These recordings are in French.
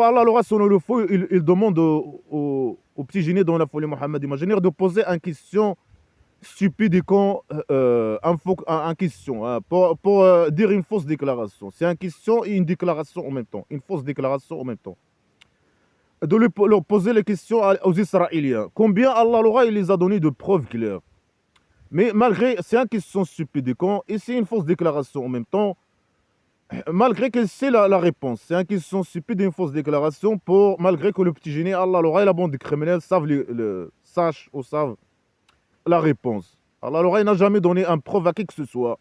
Allah leur a sonné le feu, il demande au petit génie dans la folie Mohammed imaginaire de poser une question stupide et con, un question, hein, pour dire une fausse déclaration. C'est une question et une déclaration en même temps, une fausse déclaration en même temps. Leur poser les questions aux Israéliens. Combien Allah leur a, il les a donné de preuves claires. Mais malgré, c'est une question stupide et con, et c'est une fausse déclaration en même temps, malgré que c'est la réponse. C'est une question stupide et une fausse déclaration, malgré que le petit génie, Allah leur a, et la bande criminelle sachent ou savent la réponse. Allah leur a, il n'a jamais donné un preuve à qui que ce soit.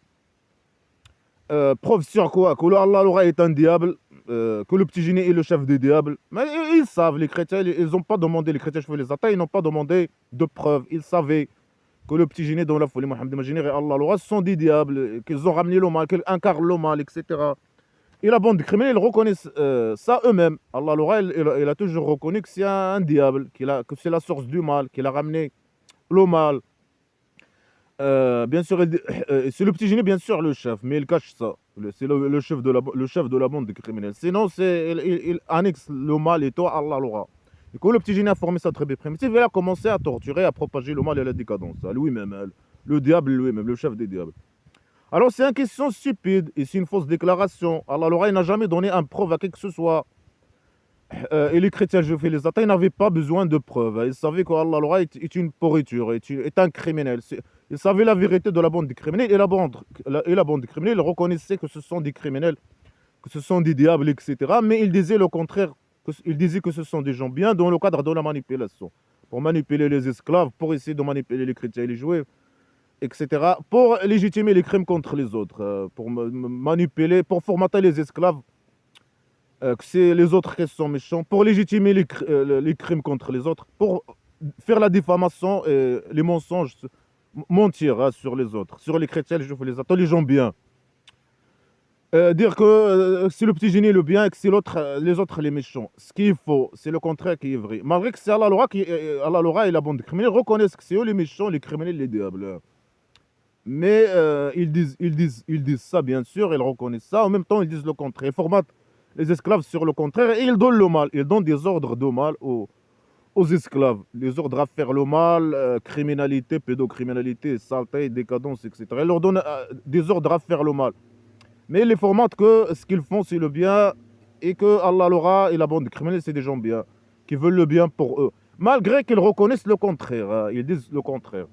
Preuve sur quoi? Que Allah leur a est un diable, que le petit génie est le chef des diables. Mais ils savent, les chrétiens, ils n'ont pas demandé, les chrétiens, je fais les attaques, ils n'ont pas demandé de preuves. Ils savaient que le petit génie dans la folie, Mohammed imaginaire et Allah leur a sont des diables, qu'ils ont ramené le mal, qu'ils incarnent le mal, etc. Et la bande criminelle, ils reconnaissent ça eux-mêmes. Allah leur a, il a toujours reconnu que c'est un diable, que c'est la source du mal, qu'il a ramené le mal. Bien sûr, c'est le petit génie, bien sûr, le chef, mais il cache ça. C'est le chef le chef de la bande criminelle. Sinon, il annexe le mal et tout, Allah l'aura. Et quand le petit génie a formé sa tribu primitive, il a commencé à torturer, à propager le mal et la décadence. À lui-même, le diable lui-même, le chef des diables. Alors, c'est une question stupide et c'est une fausse déclaration. Allah l'aura, il n'a jamais donné un preuve à qui que ce soit. Et les chrétiens juifs et les athées n'avaient pas besoin de preuves. Ils savaient qu'Allah leur est une pourriture, est un criminel. Ils savaient la vérité de la bande des criminels et la bande des criminels reconnaissait que ce sont des criminels, que ce sont des diables, etc. Mais ils disaient le contraire, ils disaient que ce sont des gens bien dans le cadre de la manipulation. Pour manipuler les esclaves, pour essayer de manipuler les chrétiens et les juifs, etc. Pour légitimer les crimes contre les autres, pour manipuler, pour formater les esclaves que c'est les autres qui sont méchants, pour légitimer les crimes contre les autres, pour faire la diffamation et les mensonges, mentir hein, sur les autres, sur les chrétiens, les juifs, les gens bien. Dire que c'est le petit génie le bien et que c'est les autres les méchants. Ce qu'il faut, c'est le contraire qui est vrai. Malgré que c'est Allah Laura et la bande criminelle reconnaissent que c'est eux les méchants, les criminels, les diables. Mais ils disent ça, bien sûr, ils reconnaissent ça. En même temps, ils disent le contraire. Ils formatent les esclaves sur le contraire et ils donnent le mal. Ils donnent des ordres de mal aux esclaves. Les ordres à faire le mal, criminalité, pédocriminalité, saleté, décadence, etc. Ils leur donnent des ordres à faire le mal. Mais ils les formatent que ce qu'ils font, c'est le bien et que Allah l'aura et la bande criminelle, c'est des gens bien, qui veulent le bien pour eux. Malgré qu'ils reconnaissent le contraire. Hein, ils disent le contraire.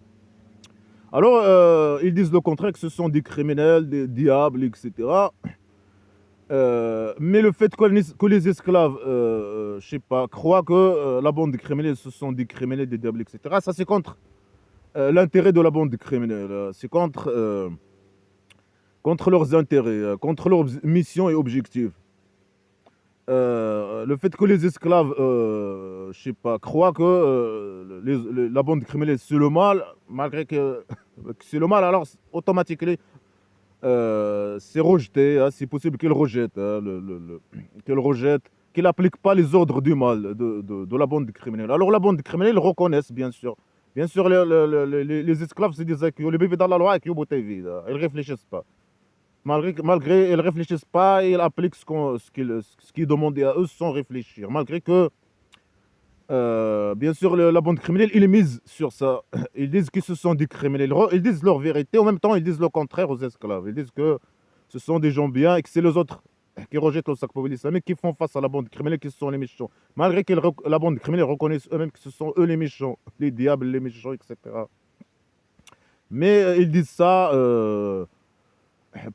Alors, ils disent le contraire, que ce sont des criminels, des diables, etc. Mais le fait que les esclaves, je sais pas, croient que la bande criminelle, ce sont des criminels, des diables, etc., ça c'est contre l'intérêt de la bande criminelle. C'est contre leurs intérêts, contre leurs missions et objectifs. Le fait que les esclaves, je sais pas, croient que la bande criminelle c'est le mal, malgré que c'est le mal, alors automatiquement c'est rejeté, hein, c'est possible qu'il rejette, hein, qu'il rejette, qu'il n'applique pas les ordres du mal de la bande criminelle. Alors la bande criminelle reconnaissent, bien sûr. Bien sûr, les esclaves, c'est des acquis. Les bébés dans la loi, ils ne réfléchissent pas. Malgré ils ne réfléchissent pas, ils appliquent ce qui est demandé à eux sans réfléchir. Malgré que, bien sûr, la bande criminelle, ils misent sur ça. Ils disent que ce sont des criminels. Ils disent leur vérité. En même temps, ils disent le contraire aux esclaves. Ils disent que ce sont des gens bien et que c'est les autres qui rejettent le sac islamique qui font face à la bande criminelle qui sont les méchants. Malgré que la bande criminelle reconnaisse eux-mêmes que ce sont eux les méchants, les diables, les méchants, etc. Mais ils disent ça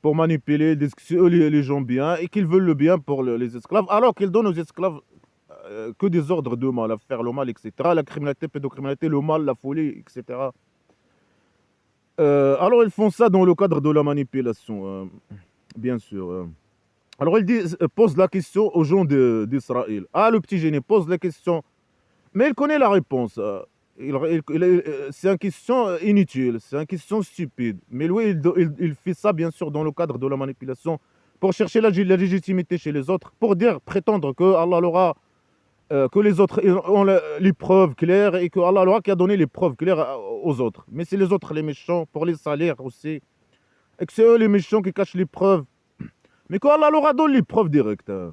pour manipuler, ils disent que c'est eux les gens bien et qu'ils veulent le bien pour les esclaves, alors qu'ils donnent aux esclaves que des ordres de mal, à faire le mal, etc. La criminalité, pédocriminalité, le mal, la folie, etc. Alors ils font ça dans le cadre de la manipulation, bien sûr. Alors ils posent la question aux gens d'Israël. Ah, le petit génie pose la question, mais il connaît la réponse. C'est une question inutile, c'est une question stupide. Mais lui, il fait ça, bien sûr, dans le cadre de la manipulation, pour chercher la légitimité chez les autres, pour prétendre que Allah l'aura que les autres ont les preuves claires et que Allah qui a donné les preuves claires aux autres. Mais c'est les autres les méchants pour les salaires aussi. Et que c'est eux les méchants qui cachent les preuves. Mais qu'Allah leur a donné les preuves directes. Hein.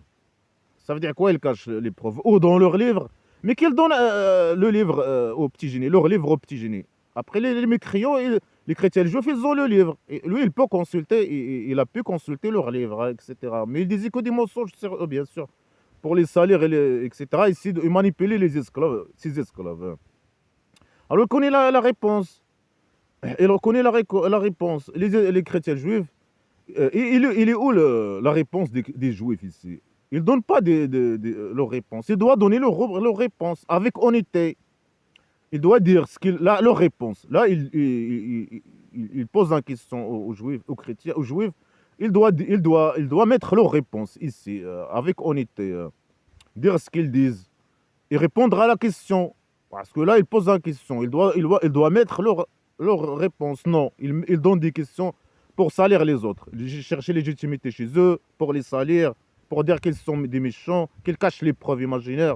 Ça veut dire quoi? Ils cachent les preuves. Ou dans leur livre, mais qu'ils donnent le livre au petit génie, leur livre au petit génie. Après, les mécréants, les chrétiens juifs, ils ont le livre. Et lui, il peut consulter, il a pu consulter leur livre, hein, etc. Mais il disait que des mensonges sur eux, bien sûr, pour les salir, etc. Ici, de manipuler les esclaves, ces esclaves, hein. Alors, il connaît la réponse. Il reconnaît la réponse. Les chrétiens juifs, il est où la réponse des juifs ici? Il ne donne pas leur réponse. Il doit donner leur réponse avec honnêteté. Il doit dire leur réponse. Là, il pose une question aux juifs, aux chrétiens, aux juifs. Il doit mettre leur réponse ici, avec honnêteté. Dire ce qu'ils disent et répondre à la question. Parce que là, il pose une question. Il doit mettre leur réponse. Non, il donne des questions pour salir les autres. Chercher légitimité chez eux, pour les salir, pour dire qu'ils sont des méchants, qu'ils cachent les preuves imaginaires.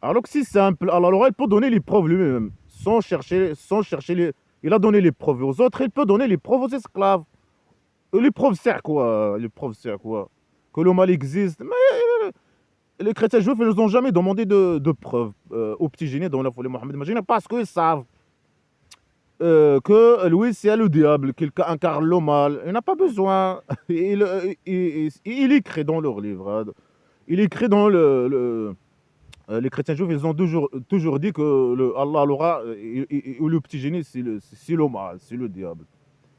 Alors que si simple, alors il peut donner les preuves lui-même, sans chercher les... Il a donné les preuves aux autres, il peut donner les preuves aux esclaves. Les preuves servent quoi? Les preuves servent quoi? Que le mal existe. Mais les chrétiens juifs, ils n'ont jamais demandé de preuves aux petits génies dans la folie Mohammed imaginaire parce qu'ils savent que lui, c'est le diable, qu'il incarne le mal. Il n'a pas besoin. Il écrit dans leur livre, hein. Il écrit dans les chrétiens juifs, ils ont toujours dit que Allah, l'aura, ou le petit génie, c'est le mal, c'est le diable,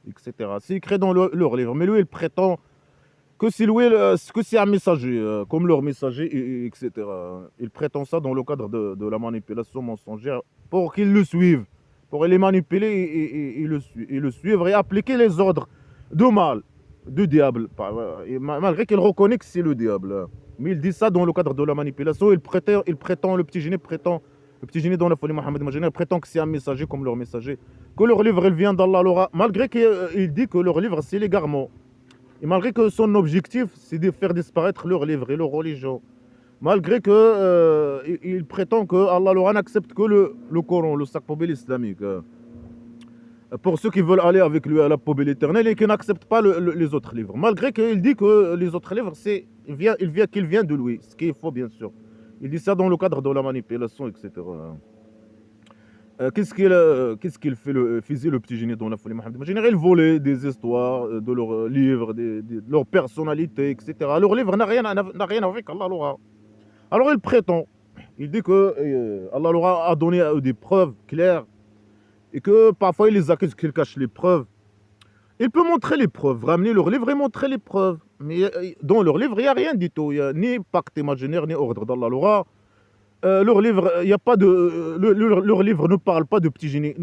etc. C'est écrit dans leur livre. Mais lui, il prétend que c'est lui, que c'est un messager, comme leur messager, etc. Il prétend ça dans le cadre de la manipulation mensongère pour qu'ils le suivent, pour les manipuler et le suivre et appliquer les ordres de mal, du diable. Malgré qu'il reconnaît que c'est le diable. Mais il dit ça dans le cadre de la manipulation. Le petit génie dans la folie Mohammed imaginaire prétend que c'est un messager comme leur messager, que leur livre il vient d'Allah, malgré qu'il dit que leur livre c'est l'égarement. Et malgré que son objectif c'est de faire disparaître leur livre et leur religion. Malgré que il prétend que Allah n'accepte que le Coran, le sac poubelle islamique. Pour ceux qui veulent aller avec lui à la poubelle éternelle et qui n'acceptent pas les autres livres. Malgré qu'il dit que les autres livres, qu'il vient de lui, ce qui est faux bien sûr. Il dit ça dans le cadre de la manipulation, etc. Qu'est-ce qu'il faisait le petit génie dans la folie Mohammed imaginaire? Il volait des histoires de leurs livres, de leur personnalité, etc. Leur livre n'a rien avec Allah. Alors il prétend, il dit que Allah a donné des preuves claires et que parfois il les accuse qu'ils cachent les preuves. Il peut montrer les preuves, ramener leur livre et montrer les preuves. Mais dans leur livre, il n'y a rien du tout. Il n'y a ni pacte imaginaire, ni ordre d'Allah. Leur livre, il y a pas de, leur livre ne parle pas de petit génie,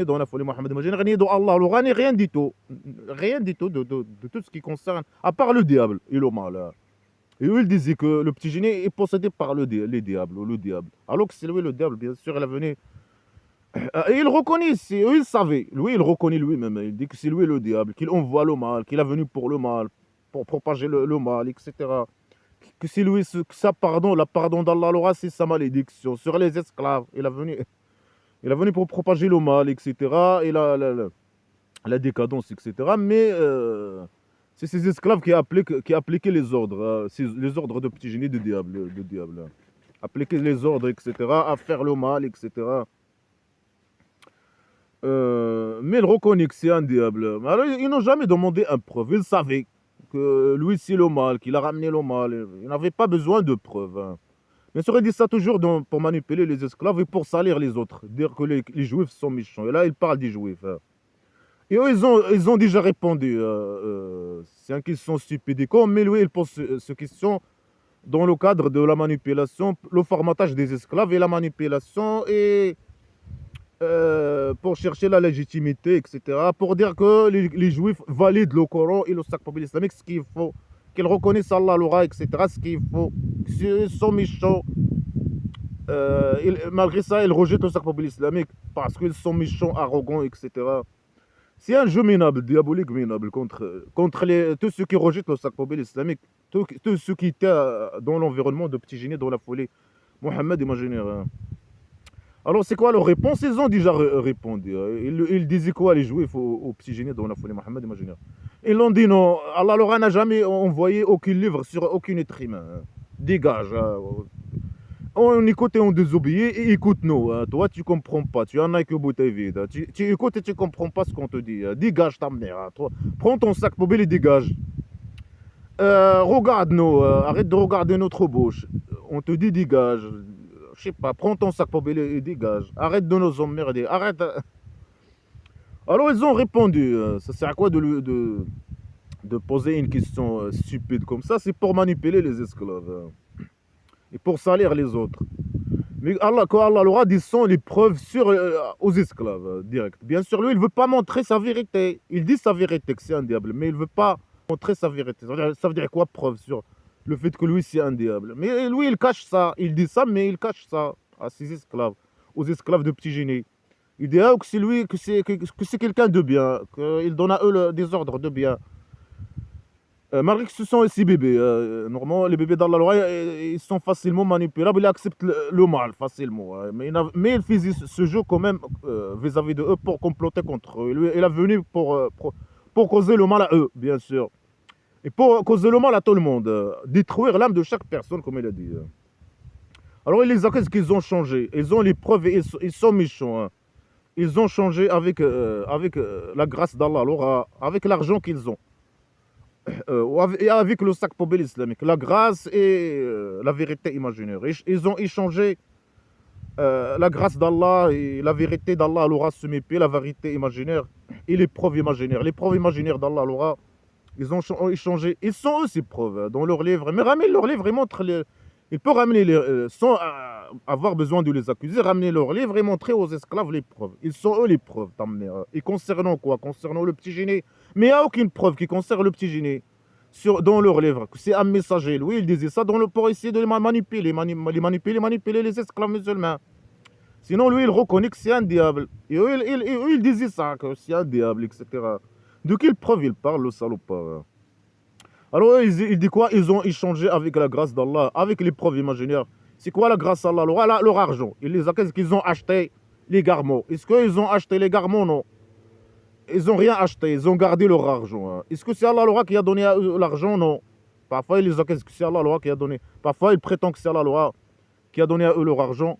dans la folie Mohammed imaginaire, ni de Allah, ni rien du tout. Rien du tout de tout ce qui concerne, à part le diable et le mal. Et eux, ils disaient que le petit génie est possédé par les diables, ou le diable. Alors que c'est lui le diable, bien sûr, il est venu. Et il reconnaît, eux ils savaient, lui il reconnaît lui-même, il dit que c'est lui le diable, qu'il envoie le mal, qu'il est venu pour le mal, pour propager le mal, etc. Que c'est lui, la pardon d'Allah, c'est sa malédiction sur les esclaves. Il est venu pour propager le mal, etc. Et la décadence, etc. Mais c'est ces esclaves qui appliquaient les ordres, les ordres de petit génie de diable. Appliquer les ordres, etc. À faire le mal, etc. Mais il reconnaît que c'est un diable. Alors, ils n'ont jamais demandé une preuve. Ils savaient que lui, c'est le mal, qu'il a ramené le mal. Ils n'avaient pas besoin de preuves, hein. Bien sûr, il dit ça toujours pour manipuler les esclaves et pour salir les autres. Dire que les juifs sont méchants. Et là, il parle des juifs, hein. Et eux, ils ont déjà répondu. C'est une question stupide. Mais lui, il pose cette question dans le cadre de la manipulation, le formatage des esclaves et la manipulation et... pour chercher la légitimité, etc. Pour dire que les juifs valident le Coran et le sac poubelle islamique, ce qu'il faut. Qu'ils reconnaissent Allah, etc. Ce qu'il faut. Ils sont méchants. Malgré ça, ils rejettent le sac poubelle islamique parce qu'ils sont méchants, arrogants, etc. C'est un jeu minable, diabolique minable contre tous ceux qui rejettent le sac poubelle islamique, tous ceux qui étaient dans l'environnement de petits génies, dans la folie Mohammed imaginaire, hein. Alors, c'est quoi leur réponse? Ils ont déjà répondu. Ils disaient quoi, les juifs, aux petits génies dans la folie Mohammed imaginaire? Ils l'ont dit non, Allah leur n'a jamais envoyé aucun livre sur aucun être humain. Dégage. On écoute et on désobéit et écoute-nous. Toi, tu comprends pas. Tu en as que bouteille vide. Tu écoutes et tu comprends pas ce qu'on te dit. Dégage ta mère. Toi, prends ton sac poubelle et dégage. Regarde-nous. Arrête de regarder notre bouche. On te dit dégage. Je sais pas. Prends ton sac poubelle et dégage. Arrête de nous emmerder. Arrête. Alors, ils ont répondu. Ça sert à quoi de poser une question stupide comme ça? C'est pour manipuler les esclaves. Et pour salir les autres. Mais Allah, quand Allah leur a dit sont les preuves sur, aux esclaves, direct. Bien sûr, lui, il ne veut pas montrer sa vérité. Il dit sa vérité, que c'est un diable, mais il ne veut pas montrer sa vérité. Ça veut dire quoi, preuve sur le fait que lui, c'est un diable? Mais lui, il cache ça. Il dit ça, mais il cache ça à ses esclaves, aux esclaves de petit génie. Il dit que c'est lui, que c'est quelqu'un de bien, qu'il donne à eux des ordres de bien. Malgré que ce sont aussi bébés, normalement les bébés dans la loi, ils sont facilement manipulables, ils acceptent le mal facilement. Mais il faisait ce jeu quand même vis-à-vis de eux pour comploter contre eux. Il est venu pour causer le mal à eux, bien sûr. Et pour causer le mal à tout le monde. Détruire l'âme de chaque personne, comme il a dit. Alors ils les accusent qu'ils ont changé. Ils ont les preuves et ils sont méchants. Hein. Ils ont changé avec la grâce d'Allah, alors avec l'argent qu'ils ont. Et avec le sac poubelle islamique, la grâce et la vérité imaginaire. Ils ont échangé la grâce d'Allah et la vérité d'Allah à l'aura semépée, la vérité imaginaire et les preuves imaginaires. Les preuves imaginaires d'Allah à l'aura, ils ont échangé. Ils sont eux ces preuves dans leurs livres. Mais ramener leurs livres et montre les. Il peut ramener sans avoir besoin de les accuser, ramener leurs livres et montrer aux esclaves les preuves. Ils sont eux les preuves, ta mère. Et concernant quoi? Concernant le petit génie. Mais il n'y a aucune preuve qui concerne le petit génie dans leurs livres. C'est un messager. Lui, il disait ça pour essayer de les manipuler les esclaves musulmans. Sinon, lui, il reconnaît que c'est un diable. Et eux, il disait ça, que c'est un diable, etc. De quelle preuve il parle, le salopard? Alors, il dit quoi? Ils ont échangé avec la grâce d'Allah, avec les preuves imaginaires. C'est quoi la grâce d'Allah? Leur argent. Ils les accusent qu'ils ont acheté les garments. Est-ce qu'ils ont acheté les garments? Non. Ils n'ont rien acheté, ils ont gardé leur argent. Hein. Est-ce que c'est Allah qui a donné à eux l'argent? Non. Parfois, ils les accusent que c'est Allah qui a donné. Parfois, ils prétendent que c'est Allah qui a donné à eux leur argent.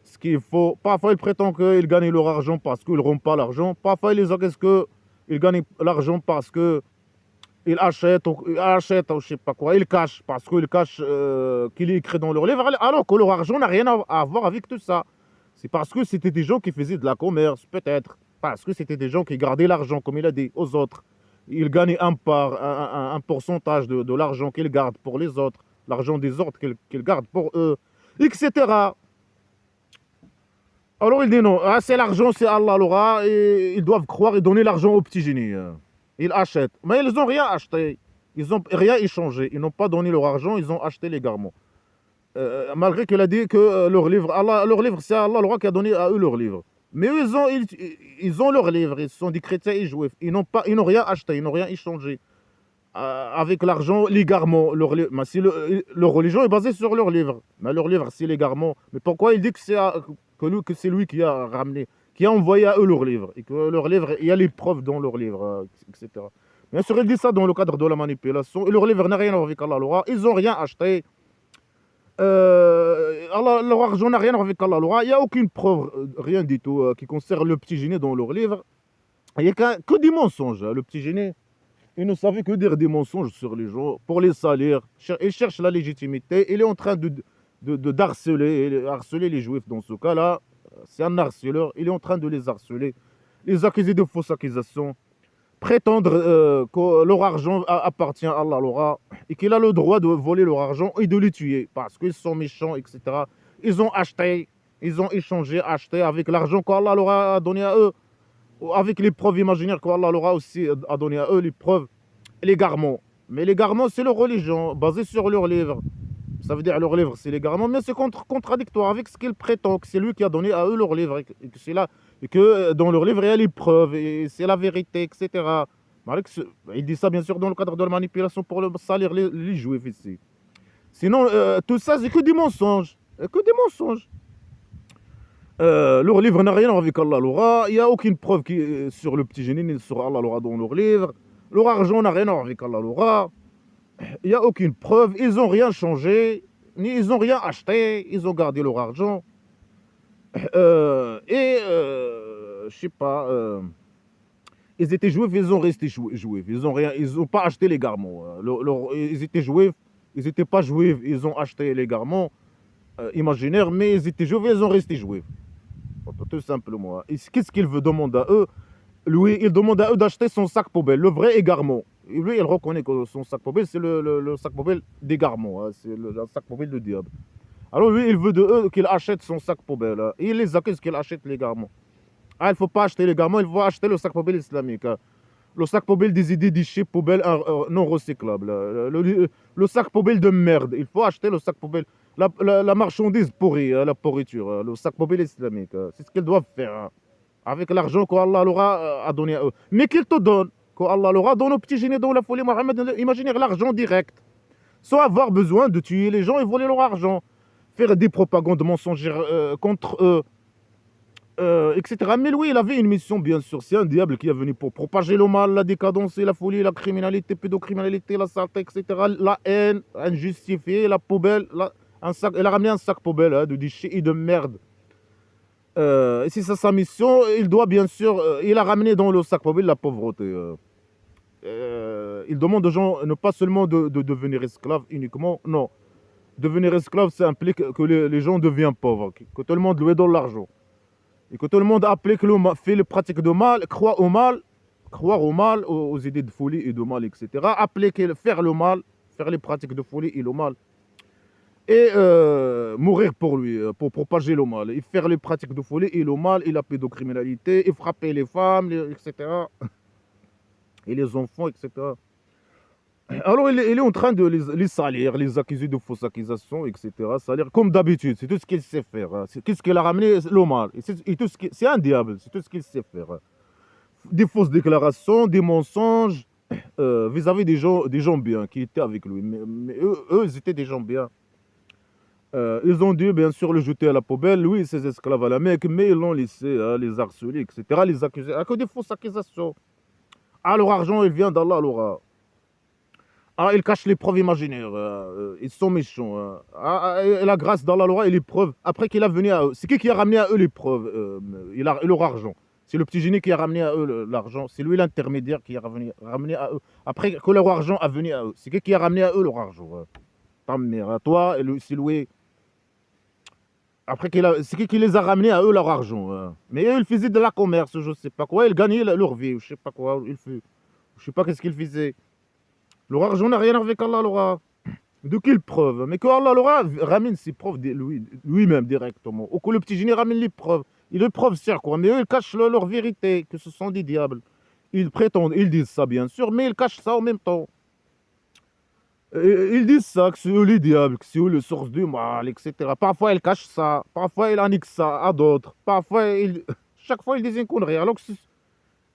Ce qu'il faut. Parfois, ils prétendent qu'ils gagnent leur argent parce qu'ils ne rendent pas l'argent. Parfois, ils les accusent qu'ils gagnent l'argent parce que ils achètent, ou je ne sais pas quoi, ils cachent, parce qu'ils cachent qu'il est écrit dans leur livre, alors que leur argent n'a rien à voir avec tout ça. C'est parce que c'était des gens qui faisaient de la commerce, peut-être. Parce que c'était des gens qui gardaient l'argent, comme il a dit, aux autres. Ils gagnaient un pourcentage de l'argent qu'ils gardent pour les autres, l'argent des autres qu'ils gardent pour eux, etc. Alors il dit non, c'est l'argent, c'est Allah l'aura, et ils doivent croire et donner l'argent au petit génie. Ils achètent. Mais ils n'ont rien acheté. Ils n'ont rien échangé. Ils n'ont pas donné leur argent, ils ont acheté les garments. Malgré qu'il a dit que leur livre, c'est Allah le roi qui a donné à eux leur livre. Mais eux, ils ont leur livre, ils sont des chrétiens et juifs. Ils n'ont rien acheté, ils n'ont rien échangé. Avec l'argent, les garments. Leur religion est basée sur leur livre. Mais leur livre, c'est les garments. Mais pourquoi il dit que c'est lui qui a ramené, qui a envoyé à eux leur livre, et que leur livre, il y a les preuves dans leur livre, etc. Bien sûr, il dit ça dans le cadre de la manipulation. Et leur livre n'a rien à voir avec Allah l'aura. Ils n'ont rien acheté. Leur argent n'a rien à voir avec Allah l'aura. Il n'y a aucune preuve, rien du tout, qui concerne le petit génie dans leur livre. Il n'y a que des mensonges. Le petit génie, il ne savait que dire des mensonges sur les gens pour les salir. Il cherche la légitimité. Il est en train harceler les juifs dans ce cas-là. C'est un harceleur. Il est en train de les harceler, les accuser de fausses accusations, prétendre que leur argent appartient à Allah l'aura et qu'il a le droit de voler leur argent et de les tuer parce qu'ils sont méchants, etc. Ils ont acheté, ils ont échangé, acheté avec l'argent qu'Allah leur a donné à eux, avec les preuves imaginaires qu'Allah leur a aussi a donné à eux, les preuves, les garments. Mais les garments, c'est leur religion, basée sur leur livre. Ça veut dire leur livre, c'est les garments, mais c'est contradictoire avec ce qu'ils prétendent, que c'est lui qui a donné à eux leur livre, et que c'est là, et que dans leur livre, il y a les preuves, et c'est la vérité, etc. Il dit ça, bien sûr, dans le cadre de la manipulation pour salir les juifs ici. Sinon, tout ça, c'est que des mensonges. Que des mensonges. Leur livre n'a rien à voir avec Allah l'aura. Il n'y a aucune preuve sur le petit génie ni sur Allah l'aura dans leur livre. Leur argent n'a rien à voir avec Allah. Il n'y a aucune preuve. Ils n'ont rien changé, ni ils n'ont rien acheté. Ils ont gardé leur argent. Je sais pas. Ils étaient juifs, ils ont resté juifs. Ils ont pas acheté les garments. Ils étaient juifs, ils n'étaient pas juifs. Ils ont acheté les garments imaginaires, mais ils étaient juifs, ils ont resté juifs. Tout simplement. Et qu'est-ce qu'il veut demander à eux? Lui, il demande à eux d'acheter son sac poubelle, le vrai égarement. Et lui, il reconnaît que son sac poubelle, c'est le sac poubelle d'égarement. Hein, c'est le sac poubelle de diable. Alors lui, il veut de eux qu'ils achètent son sac poubelle. Hein. Et il les accuse qu'ils achètent l'égarement. Ah, il ne faut pas acheter l'égarement, il faut acheter le sac poubelle islamique. Hein. Le sac poubelle des idées déchets poubelle non recyclables. Le sac poubelle de merde. Il faut acheter le sac poubelle. La marchandise pourrie, la pourriture. Le sac poubelle islamique. C'est ce qu'ils doivent faire. Hein. Avec l'argent qu'Allah leur a donné à eux. Mais qu'il te donne. Qu'Allah leur a donné au petit génie dans la folie Mohammed. Imaginez l'argent direct. Sans avoir besoin de tuer les gens et voler leur argent. Faire des propagandes mensongères contre eux. Etc. Mais lui, il avait une mission, bien sûr. C'est un diable qui est venu pour propager le mal, la décadence, la folie, la criminalité, pédocriminalité, la saleté, etc. La haine injustifiée, la poubelle. Il a ramené un sac poubelle hein, de déchets et de merde. Et c'est ça sa mission. Il doit, bien sûr, il a ramené dans le sac poubelle la pauvreté. Il demande aux gens ne pas seulement de devenir esclaves uniquement, non. Devenir esclave, ça implique que les gens deviennent pauvres, que tout le monde lui donne l'argent. Et que tout le monde applique fait les pratiques de mal, croire au mal, aux idées de folie et de mal, etc. Appliquer, faire le mal, faire les pratiques de folie et le mal. Et mourir pour lui, pour propager le mal. Et faire les pratiques de folie et le mal, et la pédocriminalité, et frapper les femmes, etc. Et les enfants, etc. Alors, il est en train de les salir, les accuser de fausses accusations, etc. Salir comme d'habitude, c'est tout ce qu'il sait faire. Hein. C'est ce qu'il a ramené, le mal. C'est un diable, c'est tout ce qu'il sait faire. Hein. Des fausses déclarations, des mensonges vis-à-vis des gens bien qui étaient avec lui. Mais eux, ils étaient des gens bien. Ils ont dû, bien sûr, le jeter à la poubelle, lui et ses esclaves à la Mecque, mais ils l'ont laissé, hein, les harceler, etc., les accuser. À que des fausses accusations. Ah, leur argent, il vient d'Allah, alors. Ah, ils cachent les preuves imaginaires. Ils sont méchants. Et la grâce d'Allah et les preuves. Après qu'il a venu à eux. C'est qui a ramené à eux les preuves leur argent. C'est le petit génie qui a ramené à eux l'argent. C'est lui l'intermédiaire qui a ramené à eux. Après que leur argent a venu à eux. C'est qui a ramené à eux leur argent. Ta mère, à toi, c'est lui. Après c'est qui les a ramenés à eux leur argent. Mais eux, ils faisaient de la commerce, je sais pas quoi. Ils gagnaient leur vie, je sais pas quoi. Je sais pas qu'est-ce qu'ils faisaient. Leur argent n'a rien à voir avec Allah, Laura. De quelle preuve? Mais que Allah, Laura, ramène ses preuves lui-même directement. Ou que le petit génie ramène les preuves. Et les preuves servent quoi? Mais eux, ils cachent leur vérité, que ce sont des diables. Ils prétendent, ils disent ça bien sûr, mais ils cachent ça en même temps. Ils disent ça, que c'est eux les diables, que c'est eux le source du mal, etc. Parfois, ils cachent ça. Parfois, ils annexent ça à d'autres. Chaque fois, ils disent une connerie. Alors que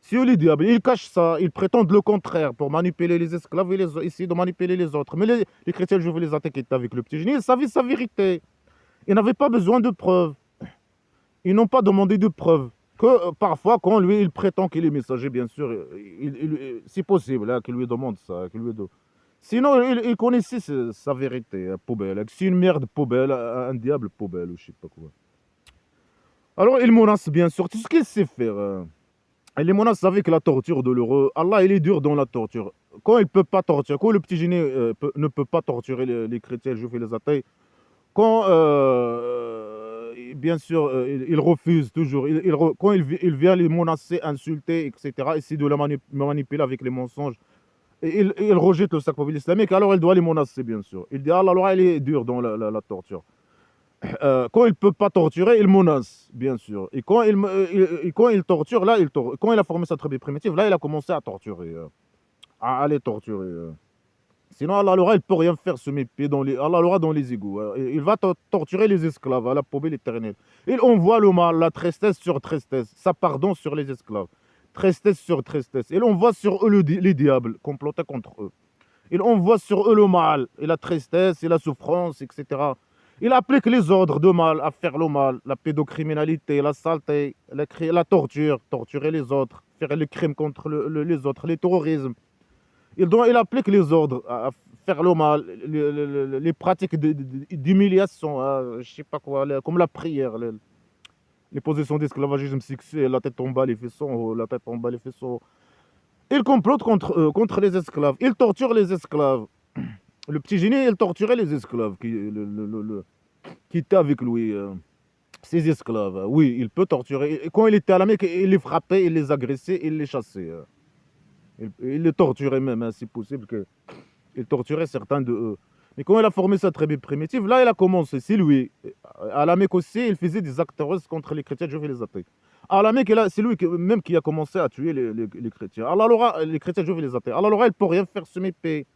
c'est eux les diables, ils cachent ça, ils prétendent le contraire pour manipuler les esclaves et essayer de manipuler les autres. Mais les chrétiens juifs et les athées qui étaient avec le petit génie, ils savaient sa vérité. Ils n'avaient pas besoin de preuves. Ils n'ont pas demandé de preuves. Que parfois, quand lui, il prétend qu'il est messager, bien sûr, c'est possible hein, qu'il lui demande ça. Sinon, il connaissait sa vérité, poubelle. C'est une merde poubelle, un diable poubelle, ou je sais pas quoi. Alors, il menace bien sûr tout ce qu'il sait faire. Il les menace avec la torture de l'heureux. Allah, il est dur dans la torture. Quand il ne peut pas torturer, quand le petit génie ne peut pas torturer les chrétiens, les juifs et les athées, quand, bien sûr, il refuse toujours, quand il vient les menacer, insulter, etc., essayer de la manipuler avec les mensonges, et il rejette le sacrifice islamique, alors il doit les menacer, bien sûr. Il dit, Allah, il est dur dans la torture. Quand il ne peut pas torturer, il menace, bien sûr. Et quand il torture, quand il a formé sa tribu primitive, là, il a commencé à torturer, à aller torturer. Sinon, Allah il ne peut rien faire se mettre pied Allah dans les égouts. Il va torturer les esclaves à la poubelle éternelle. Il envoie le mal, la tristesse sur tristesse, sa pardon sur les esclaves. Tristesse sur tristesse. Il envoie sur eux les diables complotés contre eux. Il envoie sur eux le mal, et la tristesse, et la souffrance, etc. Il applique les ordres de mal à faire le mal, la pédocriminalité, la saleté, la torture, torturer les autres, faire les crimes contre les autres, le terrorisme. Il applique les ordres à faire le mal, les pratiques d'humiliation, je sais pas quoi, comme la prière, les positions d'esclavagisme sexuel, la tête en bas, les fessons hauts, la tête en bas, les fessons hauts. Il complote contre les esclaves. Il torture les esclaves. Le petit génie, il torturait les esclaves qui étaient avec lui. Ses esclaves. Oui, il peut torturer. Et quand il était à la Mecque, il les frappait, il les agressait, il les chassait. Il les torturait même, si possible. Il torturait certains de eux. Mais quand il a formé sa tribu primitive, là, il a commencé. C'est lui. À la Mecque aussi, il faisait des actes terroristes contre les chrétiens juifs et les athées. À la Mecque, c'est lui même qui a commencé à tuer les chrétiens. Allah l'aura, les chrétiens juifs et les athées. Allah l'aura, il ne peut rien faire se mépayer.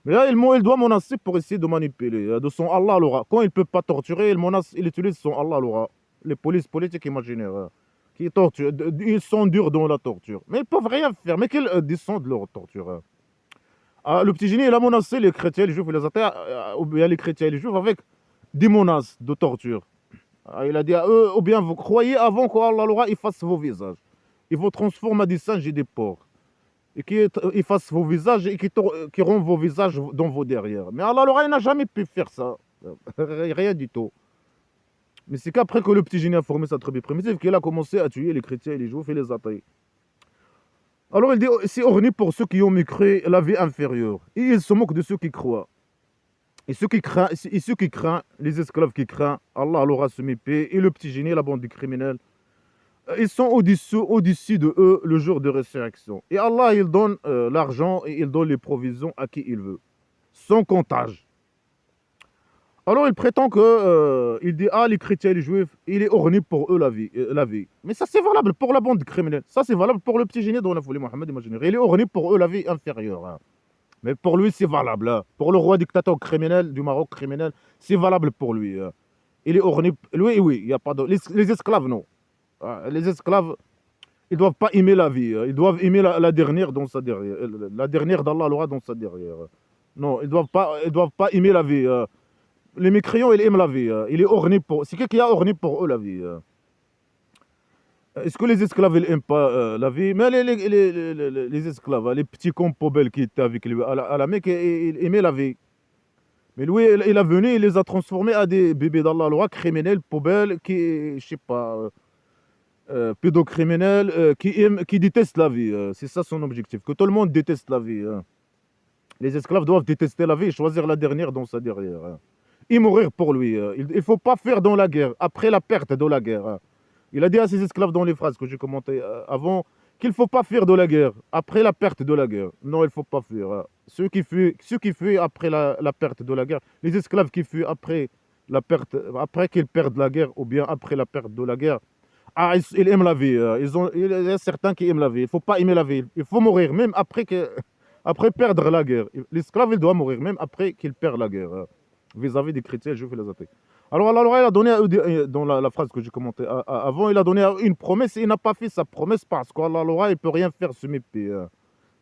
Mais là, il doit menacer pour essayer de manipuler. De son Allah l'aura. Quand il ne peut pas torturer, il menace, il utilise son Allah l'aura. Les polices politiques imaginaires qui torturent. Ils sont durs dans la torture. Mais ils ne peuvent rien faire. Mais qu'ils descendent leur torture. Le petit génie, il a menacé les chrétiens, les juifs et les athées, ou bien les chrétiens et les juifs avec des menaces de torture. Il a dit à eux, ou bien vous croyez avant qu'Allah l'aura, il fasse vos visages. Il vous transforme en des singes et des porcs. Et qu'il fasse vos visages et qu'il rend vos visages dans vos derrière. Mais Allah l'aura, il n'a jamais pu faire ça. Rien du tout. Mais c'est qu'après que le petit génie a formé sa tribu primitive qu'il a commencé à tuer les chrétiens et les juifs et les athées. Alors il dit, c'est orné pour ceux qui ont mécru la vie inférieure. Et il se moque de ceux qui croient. Et ceux qui craignent, les esclaves qui craignent, Allah l'aura se mépaie. Et le petit génie, la bande de criminels, ils sont au-dessus de eux le jour de résurrection. Et Allah, il donne l'argent et il donne les provisions à qui il veut, sans comptage. Alors il prétend que, il dit, les chrétiens et les juifs, il est orné pour eux la vie. Mais ça c'est valable pour la bande criminelle. Ça c'est valable pour le petit génie dont la folie Mohammed imaginaire. Il est orné pour eux la vie inférieure. Hein. Mais pour lui c'est valable. Hein. Pour le roi dictateur criminel du Maroc criminel, c'est valable pour lui. Hein. Il est orné. Lui, oui, il y a pas de. Les esclaves, non. Les esclaves, ils doivent pas aimer la vie. Ils doivent aimer la dernière dans sa derrière. La dernière d'Allah l'aura dans sa derrière. Non, ils doivent pas aimer la vie. Les mécréants, ils aiment la vie. Il est orné pour. C'est qui a orné pour eux la vie. Est-ce que les esclaves, ils n'aiment pas la vie? Mais les esclaves, les petits cons poubelles qui étaient avec lui à la Mecque, ils aimaient la vie. Mais lui, il a venu, il les a transformés à des bébés d'Allah, le roi criminels, poubelles, qui, je sais pas, pédocriminels, qui détestent la vie. C'est ça son objectif, que tout le monde déteste la vie. Hein. Les esclaves doivent détester la vie et choisir la dernière dans sa derrière. Hein. Et mourir pour lui. Il ne faut pas faire dans la guerre, après la perte de la guerre. Hein. Il a dit à ses esclaves dans les phrases que j'ai commentées avant qu'il ne faut pas fuir de la guerre, après la perte de la guerre. Non, il ne faut pas fuir. Hein. Ceux qui fuient après la perte de la guerre, les esclaves qui fuient après qu'ils perdent la guerre ou bien après la perte de la guerre, ils aiment la vie. Il y a certains qui aiment la vie. Il ne faut pas aimer la vie. Il faut mourir, même après perdre la guerre. L'esclave, il doit mourir, même après qu'il perd la guerre. Vis-à-vis des chrétiens, juifs et les athées. Alors, Allah il a donné, dans la phrase que j'ai commentée avant, il a donné une promesse et il n'a pas fait sa promesse parce qu'Allah il ne peut rien faire se mépier.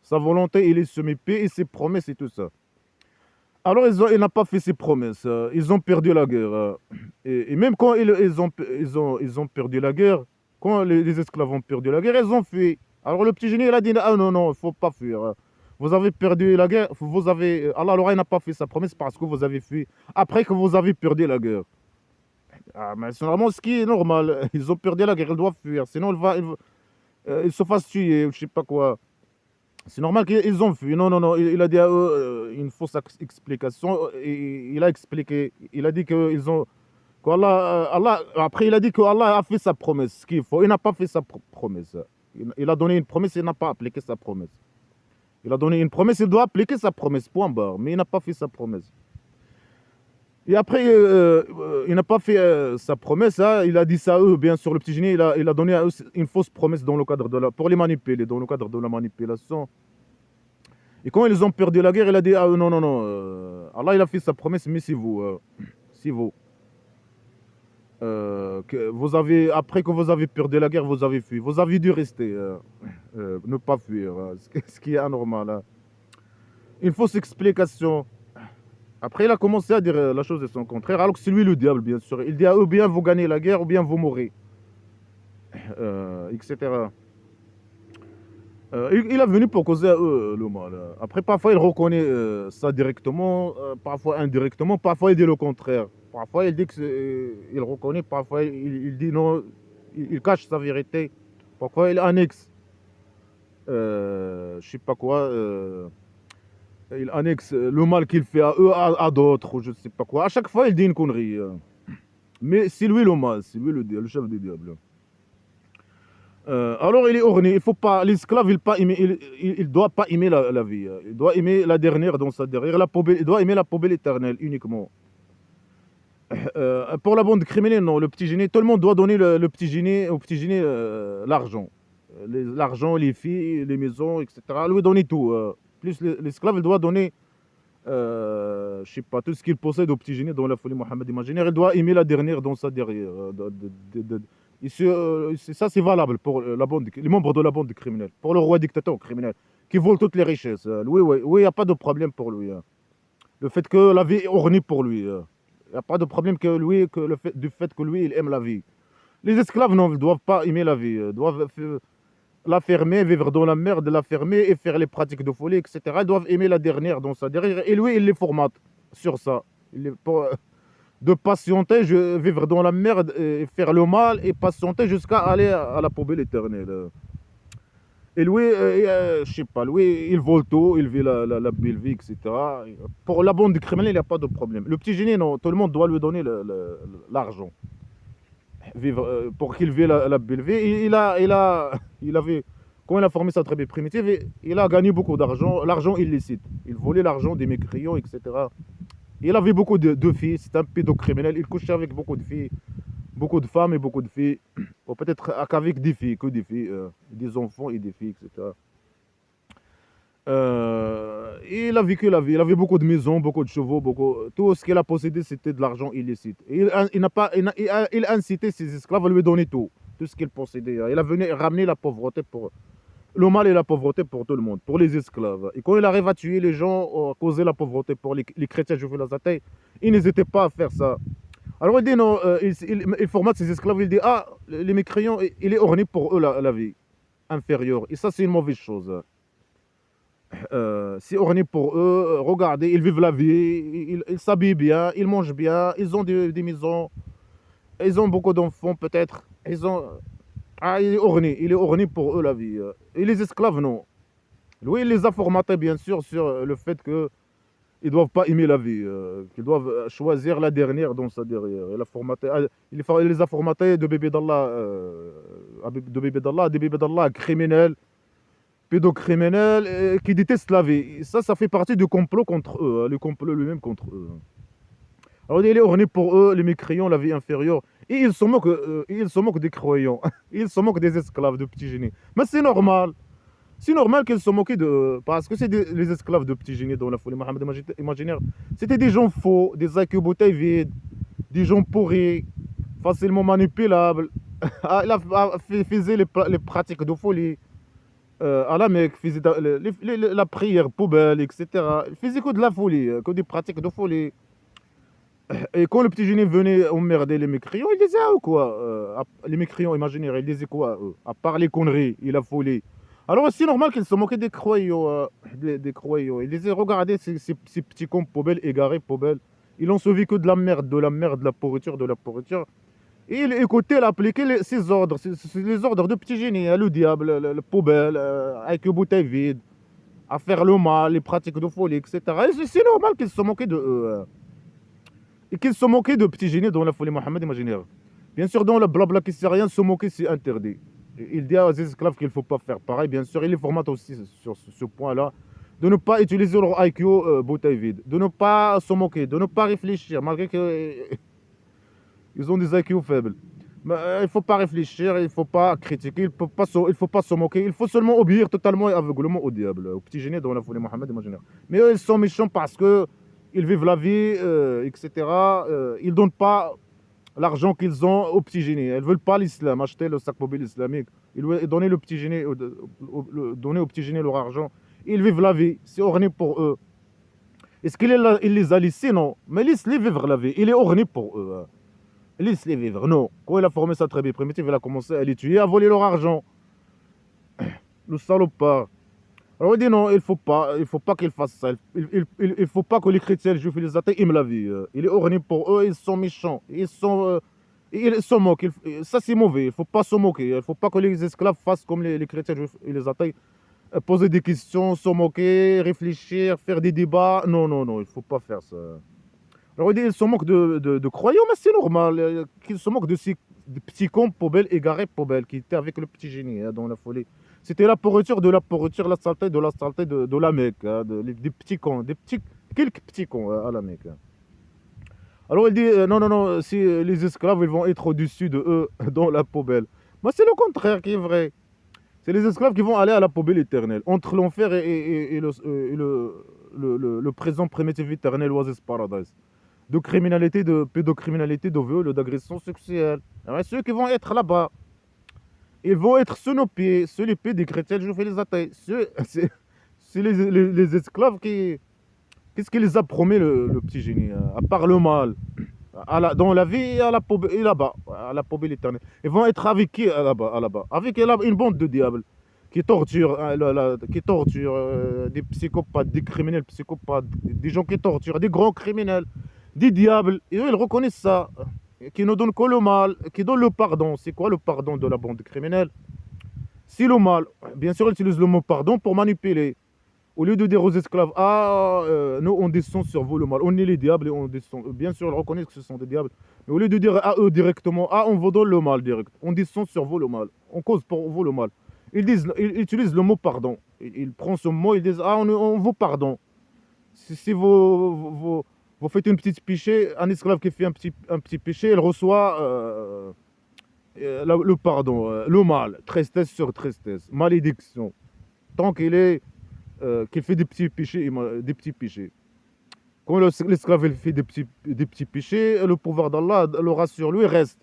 Sa volonté, il est se mépier et ses promesses et tout ça. Alors, il n'a pas fait ses promesses. Ils ont perdu la guerre. Et même quand ils ont perdu la guerre, quand les esclaves ont perdu la guerre, ils ont fui. Alors, le petit génie, il a dit, ah non, non, il ne faut pas fuir. Vous avez perdu la guerre, Allah n'a pas fait sa promesse parce que vous avez fui après que vous avez perdu la guerre. Mais c'est normalement ce qui est normal. Ils ont perdu la guerre, ils doivent fuir. Sinon, ils se fassent tuer, je ne sais pas quoi. C'est normal qu'ils ont fui. Non, non, non. Il a dit à eux une fausse explication. Et il a expliqué. Il a dit qu'ils ont. Après, il a dit qu'Allah a fait sa promesse. Ce qu'il faut. Il n'a pas fait sa promesse. Il a donné une promesse, il n'a pas appliqué sa promesse. Il a donné une promesse, il doit appliquer sa promesse, point barre. Mais il n'a pas fait sa promesse. Et après, il n'a pas fait sa promesse. Hein, il a dit ça à eux, bien sûr, le petit génie, il a donné à eux une fausse promesse dans le cadre pour les manipuler, dans le cadre de la manipulation. Et quand ils ont perdu la guerre, il a dit, non, non, non, Allah, il a fait sa promesse, mais c'est vous. Après que vous avez perdu la guerre, vous avez fui. Vous avez dû rester, ne pas fuir, ce qui est anormal. Hein. Une fausse explication. Après, il a commencé à dire la chose de son contraire, alors que c'est lui le diable, bien sûr. Il dit ou bien vous gagnez la guerre, ou bien vous mourrez, etc. Il est venu pour causer à eux le mal. Après, parfois, il reconnaît ça directement, parfois indirectement, parfois il dit le contraire. Parfois, il dit il reconnaît, parfois, il dit non, il cache sa vérité. Parfois, il annexe, je sais pas quoi, il annexe le mal qu'il fait à eux à d'autres, ou je sais pas quoi. À chaque fois, il dit une connerie. Mais c'est lui le mal, c'est lui le chef des diables. Alors il est orné, il faut pas, l'esclave il doit pas aimer la vie, il doit aimer la dernière dans sa derrière, la poubelle, il doit aimer la poubelle éternelle uniquement. Pour la bande criminelle, non, le petit génie, tout le monde doit donner le petit génie, au petit génie l'argent. L'argent, les filles, les maisons, etc. Lui donner tout. Plus l'esclave, il doit donner, je sais pas, tout ce qu'il possède au petit génie dans la folie Mohammed imaginaire, il doit aimer la dernière dans sa derrière. Ça, c'est valable pour les membres de la bande criminelle, pour le roi dictateur criminel, qui vole toutes les richesses. Lui, oui, il n'y a pas de problème pour lui. Le fait que la vie est ornée pour lui. Il n'y a pas de problème du fait que lui, il aime la vie. Les esclaves, non, ils ne doivent pas aimer la vie. Ils doivent la fermer, vivre dans la merde, la fermer et faire les pratiques de folie, etc. Ils doivent aimer la dernière dans sa derrière. Et lui, il les formate sur ça. De patienter, vivre dans la merde et faire le mal et patienter jusqu'à aller à la poubelle éternelle. Et lui, je sais pas, lui, il vole tout, il vit la belle vie, etc. Pour la bande criminelle, il n'y a pas de problème. Le petit génie, non, tout le monde doit lui donner l'argent. Vivre, pour qu'il vive la belle vie. Il avait, quand il a formé sa tribu primitive, il a gagné beaucoup d'argent, l'argent illicite. Il volait l'argent des mécréants, etc. Il avait beaucoup de filles, c'est un pédocriminel, il couchait avec beaucoup de filles, beaucoup de femmes et beaucoup de filles. Ou peut-être qu'avec des filles, que des filles, des enfants et des filles, etc. Il a vécu la vie, il avait beaucoup de maisons, beaucoup de chevaux, tout ce qu'il a possédé, c'était de l'argent illicite. Et il a incité ses esclaves à lui donner tout ce qu'il possédait. Il a venu ramener la pauvreté pour le mal et la pauvreté pour tout le monde, pour les esclaves. Et quand il arrive à tuer les gens, causer la pauvreté pour les chrétiens juifs et la Zataï, il n'hésitait pas à faire ça. Alors il dit non, il formate ses esclaves, il dit ah, les mécréants, il est orné pour eux la vie inférieure. Et ça, c'est une mauvaise chose. C'est orné pour eux, regardez, ils vivent la vie, ils s'habillent bien, ils mangent bien, ils ont des maisons, ils ont beaucoup d'enfants peut-être, il est orné pour eux la vie. Et les esclaves, non. Lui, il les a formatés, bien sûr, sur le fait qu'ils ne doivent pas aimer la vie, qu'ils doivent choisir la dernière dans sa derrière. Il les a formatés de bébés d'Allah, des bébés d'Allah criminels, pédocriminels, qui détestent la vie. Ça fait partie du complot contre eux, le complot lui-même contre eux. Alors, il est orné pour eux, les mécréants, la vie inférieure. Et ils se moquent des croyants. Ils se moquent des esclaves de petits génies. Mais c'est normal. C'est normal qu'ils se moquent parce que c'est les esclaves de petits génies dans la folie Mohammed imaginaire. C'était des gens faux, des acquis bouteilles vides, des gens pourris, facilement manipulables. Il faisait les pratiques de folie. À la Mecque, faisait la prière poubelle, etc. Il faisait que de la folie, que des pratiques de folie. Et quand le petit génie venait emmerder les mécréants, il disait ah, quoi les mécréants imaginaires, il disait quoi à part les conneries et la folie. Alors c'est normal qu'ils se moquaient des croyants. Des croyants. Ils disaient regardez ces petits cons poubelles, égarés, poubelles. Ils ont sauvé que de la merde, de la pourriture, de la pourriture. Et il écoutait, il appliquait ses ordres, les ordres de petit génie, le diable, le poubelle, avec une bouteille vide, à faire le mal, les pratiques de folie, etc. Et c'est normal qu'ils se moquaient de eux. Et qu'ils se moquaient de petits génies dans la folie Mohammed imaginaire. Bien sûr, dans le blabla qui sait rien, se moquer c'est interdit. Il dit aux esclaves qu'il ne faut pas faire pareil. Bien sûr, il les formate aussi sur ce point-là. De ne pas utiliser leur IQ bouteille vide. De ne pas se moquer, de ne pas réfléchir, malgré qu'ils ont des IQ faibles. Mais, il ne faut pas réfléchir, il ne faut pas critiquer, il ne faut pas se moquer. Il faut seulement obéir totalement et aveuglément au diable, au petit génie dans la folie Mohammed imaginaire. Mais eux, ils sont méchants parce que ils vivent la vie, etc. Ils ne donnent pas l'argent qu'ils ont aux petits génies. Ils ne veulent pas l'islam, acheter le sac mobile islamique. Ils veulent donner le petit génie, donner au petit génie leur argent. Ils vivent la vie, c'est orné pour eux. Est-ce qu'il les a laissés? Non. Mais laisse-les vivre la vie, il est orné pour eux. Laisse-les vivre, non. Quand il a formé sa tribu primitive, il a commencé à les tuer, à voler leur argent. le salopard. Alors il dit non, il faut pas qu'ils fassent ça. Il faut pas que les chrétiens, les juifs et les athées aiment la vie. Il est orné pour eux, ils sont méchants, ils se moquent. Ça c'est mauvais, il faut pas se moquer. Il faut pas que les esclaves fassent comme les chrétiens, les juifs et les athées, poser des questions, se moquer, réfléchir, faire des débats. Non, non, non, il faut pas faire ça. Alors il dit, ils se moquent de croyants, mais c'est normal. Qu'ils se moquent de petits cons poubelles égarés poubelles qui étaient avec le petit génie dans la folie. C'était la pourriture de la pourriture, la saleté de la Mecque, hein, des petits cons, quelques petits cons à la Mecque. Alors il dit, non, non, non, si les esclaves, ils vont être au-dessus de eux dans la poubelle. Mais c'est le contraire qui est vrai. C'est les esclaves qui vont aller à la poubelle éternelle, entre l'enfer et le présent primitif éternel, Oasis Paradise. De criminalité, de pédocriminalité, de viol, d'agression sexuelle. Alors, ceux qui vont être là-bas, ils vont être sous nos pieds, sous les pieds des chrétiens, je fais les attaques. C'est les esclaves qui... Qu'est-ce qu'il les a promis, le petit génie, à part le mal, dans la vie et, et là-bas, à la poubelle éternelle. Ils vont être avec qui là-bas? Avec une bande de diables qui torturent, qui torturent des psychopathes, des criminels psychopathes, des gens qui torturent, des grands criminels, des diables. Et eux, ils reconnaissent ça, qui ne donnent que le mal, qui donnent le pardon. C'est quoi le pardon de la bande criminelle? C'est le mal. Bien sûr, ils utilisent le mot pardon pour manipuler. Au lieu de dire aux esclaves, ah, nous on descend sur vous le mal, on est les diables et on descend. Bien sûr, ils reconnaissent que ce sont des diables. Mais au lieu de dire à eux directement, ah, on vous donne le mal direct, on descend sur vous le mal, on cause pour vous le mal. Ils utilisent le mot pardon. Ils prennent ce mot, ils disent, ah, on vous pardonne. Si vous faites une petite péché, un esclave qui fait un petit péché, il reçoit le pardon, le mal, tristesse sur tristesse, malédiction. Tant qu'il fait des petits péchés, des petits péchés. Quand l'esclave fait des petits péchés, le pouvoir d'Allah le rassure, lui reste.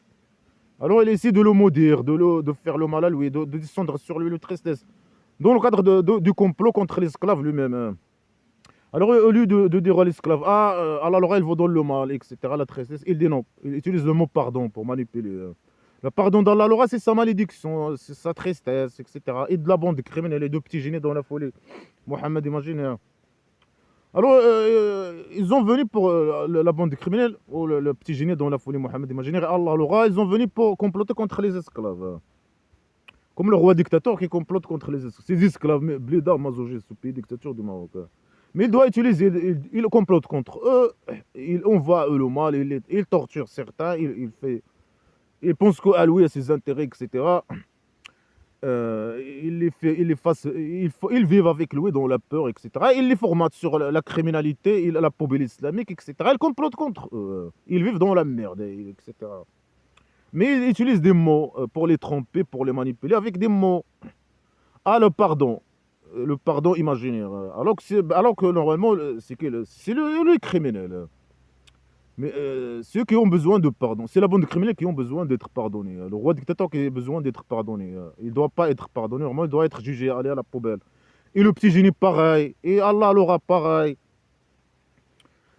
Alors il essaie de le maudire, de faire le mal à lui, de descendre sur lui le tristesse. Dans le cadre du complot contre l'esclave lui-même, hein. Alors au lieu de dire à l'esclave, ah, Allah il vous donne le mal, etc., la tristesse, il dit non. Il utilise le mot pardon pour manipuler. Le pardon d'Allah, c'est sa malédiction, c'est sa tristesse, etc. Et de la bande criminelle et de petits génies dans la folie. Mohamed, imaginez, hein. Alors, ils ont venu pour la bande criminelle, ou le petit génie dans la folie, Mohamed, imaginez, Allah l'aura, ils ont venu pour comploter contre les esclaves, hein. Comme le roi dictateur qui complote contre les esclaves. Ces esclaves, Blida, Mazogé, ce pays dictature du Maroc, hein. Mais il doit utiliser, il complote contre eux, il envoie eux le mal, il torture certains, il pense qu'à lui, à ses intérêts, etc. Ils vivent avec lui dans la peur, etc. Il les formate sur la criminalité, la poubelle islamique, etc. Ils complotent contre eux. Ils vivent dans la merde, etc. Mais ils utilisent des mots pour les tromper, pour les manipuler, avec des mots. Ah, le pardon imaginaire. Alors que normalement, c'est le criminel. Mais ceux qui ont besoin de pardon, c'est la bande criminelle qui ont besoin d'être pardonnés. Le roi dictateur qui a besoin d'être pardonné. Il ne doit pas être pardonné, normalement il doit être jugé, aller à la poubelle. Et le petit génie pareil, et Allah l'aura pareil.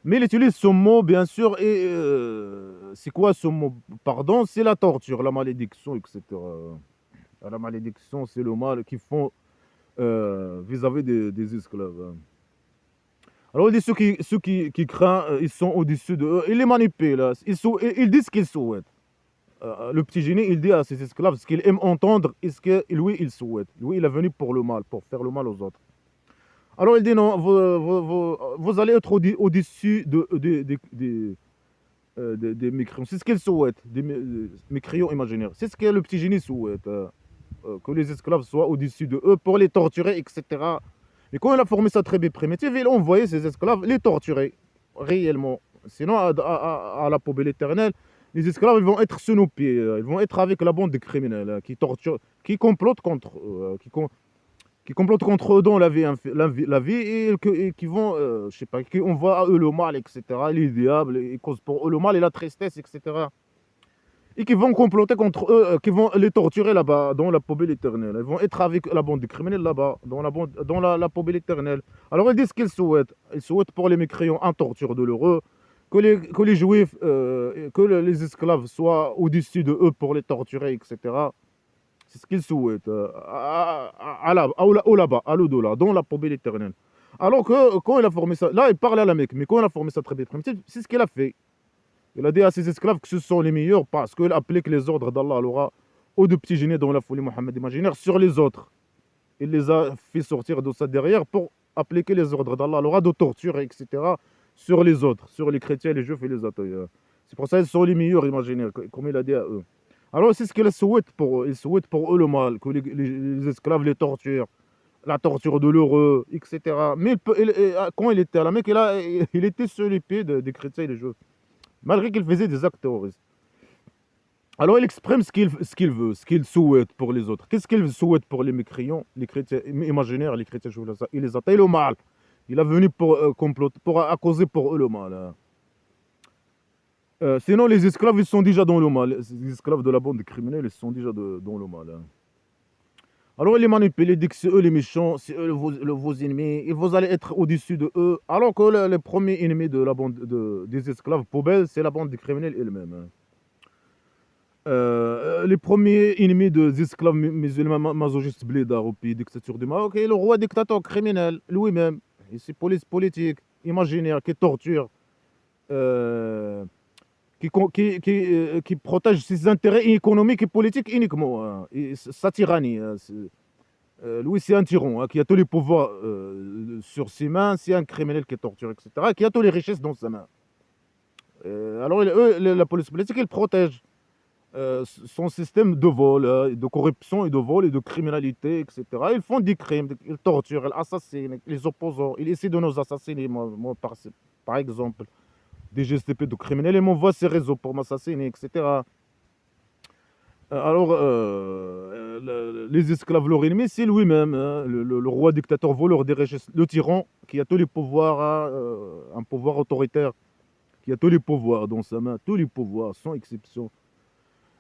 Mais il utilise ce mot, bien sûr, et c'est quoi ce mot pardon? C'est la torture, la malédiction, etc. La malédiction, c'est le mal qu'ils font vis-à-vis des esclaves, hein. Alors, il dit ceux qui craignent, ils sont au-dessus de eux. Ils les manipulent, là. Ils disent ce qu'ils souhaitent. Le petit génie, il dit à ses esclaves ce qu'il aime entendre et ce que lui, il souhaite. Lui, il est venu pour le mal, pour faire le mal aux autres. Alors, il dit non, vous allez être au-dessus des mécréants. C'est ce qu'ils souhaitent, des mécréants imaginaires. C'est ce que le petit génie souhaite. Que les esclaves soient au-dessus de eux pour les torturer, etc. Et quand il a formé sa tribu primitive, il envoyait ses esclaves les torturer, réellement. Sinon, à la poubelle éternelle, les esclaves ils vont être sous nos pieds, ils vont être avec la bande de criminels qui torturent, qui complotent contre eux, qui complotent contre eux dans la vie et qui vont, je sais pas, qui envoient à eux le mal, etc. Les diables, ils causent pour eux le mal et la tristesse, etc. Et qui vont comploter contre eux, qui vont les torturer là-bas, dans la poubelle éternelle. Ils vont être avec la bande de criminels là-bas, dans la poubelle éternelle. Alors ils disent ce qu'ils souhaitent. Ils souhaitent pour les mécréants un torture douloureux, que les juifs, que les esclaves soient au-dessus de eux pour les torturer, etc. C'est ce qu'il souhaite. Là-bas, à l'au-delà, dans la poubelle éternelle. Alors que quand il a formé ça, là il parle à la Mecque, mais quand il a formé sa tribu primitive, c'est ce qu'il a fait. Il a dit à ses esclaves que ce sont les meilleurs parce qu'il applique les ordres d'Allah alors ou de petits génies dans la folie Mohammed imaginaire sur les autres. Il les a fait sortir de ça derrière pour appliquer les ordres d'Allah alors de torture, etc. sur les autres, sur les chrétiens, les juifs et les athées. C'est pour ça qu'ils sont les meilleurs imaginaires, comme il a dit à eux. Alors c'est ce qu'il souhaite pour eux. Il souhaite pour eux le mal, que les esclaves les torturent, la torture douloureuse, etc. Mais quand il était à la Mecque, il était sur les pieds des chrétiens et des juifs, malgré qu'il faisait des actes terroristes. Alors il exprime ce qu'il veut, ce qu'il souhaite pour les autres. Qu'est-ce qu'il souhaite pour les mécréants, les chrétiens imaginaires, les chrétiens juifs, il les attaque le mal. Il est venu pour comploter, pour causer pour eux le mal. Sinon, les esclaves, ils sont déjà dans le mal. Les esclaves de la bande criminelle, ils sont déjà dans le mal. Alors, il les manipule, il dit que c'est eux les méchants, c'est eux vos ennemis, et vous allez être au-dessus de eux. Alors que le premier ennemi de la bande des esclaves poubelles, c'est la bande des criminels elle-même. Les premiers ennemis des esclaves musulmans masochistes blédards au pays dictature du Maroc, et le roi dictateur criminel lui-même, et ses polices politiques, imaginaires, qui torture. Euh, qui protège ses intérêts économiques et politiques uniquement, et sa tyrannie. Lui, c'est un tyran qui a tous les pouvoirs sur ses mains, c'est un criminel qui torture, etc., qui a toutes les richesses dans sa main. Alors, la police politique, elle protège son système de vol, de corruption et de vol et de criminalité, etc. Ils font des crimes, ils torturent, ils assassinent les opposants, ils essaient de nous assassiner, moi par exemple. Des GSTP de criminels, ils m'envoient ces réseaux pour m'assassiner, etc. Alors, les esclaves, leur ennemi, c'est lui-même, hein, le roi dictateur voleur des richesses, le tyran qui a tous les pouvoirs, un pouvoir autoritaire, qui a tous les pouvoirs dans sa main, tous les pouvoirs, sans exception.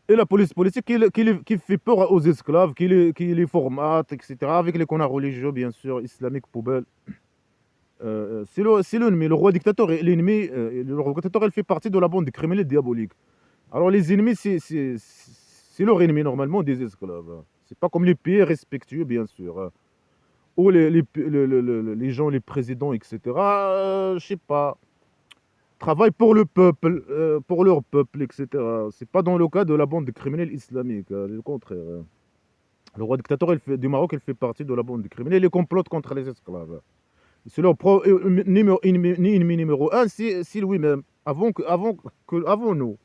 Et la police politique qui fait peur aux esclaves, qui les formate, etc., avec les connards religieux, bien sûr, islamiques, poubelles. C'est l'ennemi, le roi dictateur est l'ennemi. Le roi dictateur, elle fait partie de la bande des criminels diaboliques. Alors les ennemis, c'est leur ennemi normalement des esclaves. C'est pas comme les pays respectueux, bien sûr. Ou les gens, les présidents, etc. Je sais pas, travaillent pour le peuple, pour leur peuple, etc. C'est pas dans le cas de la bande des criminels islamiques, le contraire. Le roi dictateur du Maroc, il fait partie de la bande des criminels, il complote contre les esclaves. C'est leur ennemi numéro un, c'est lui-même, avant nous.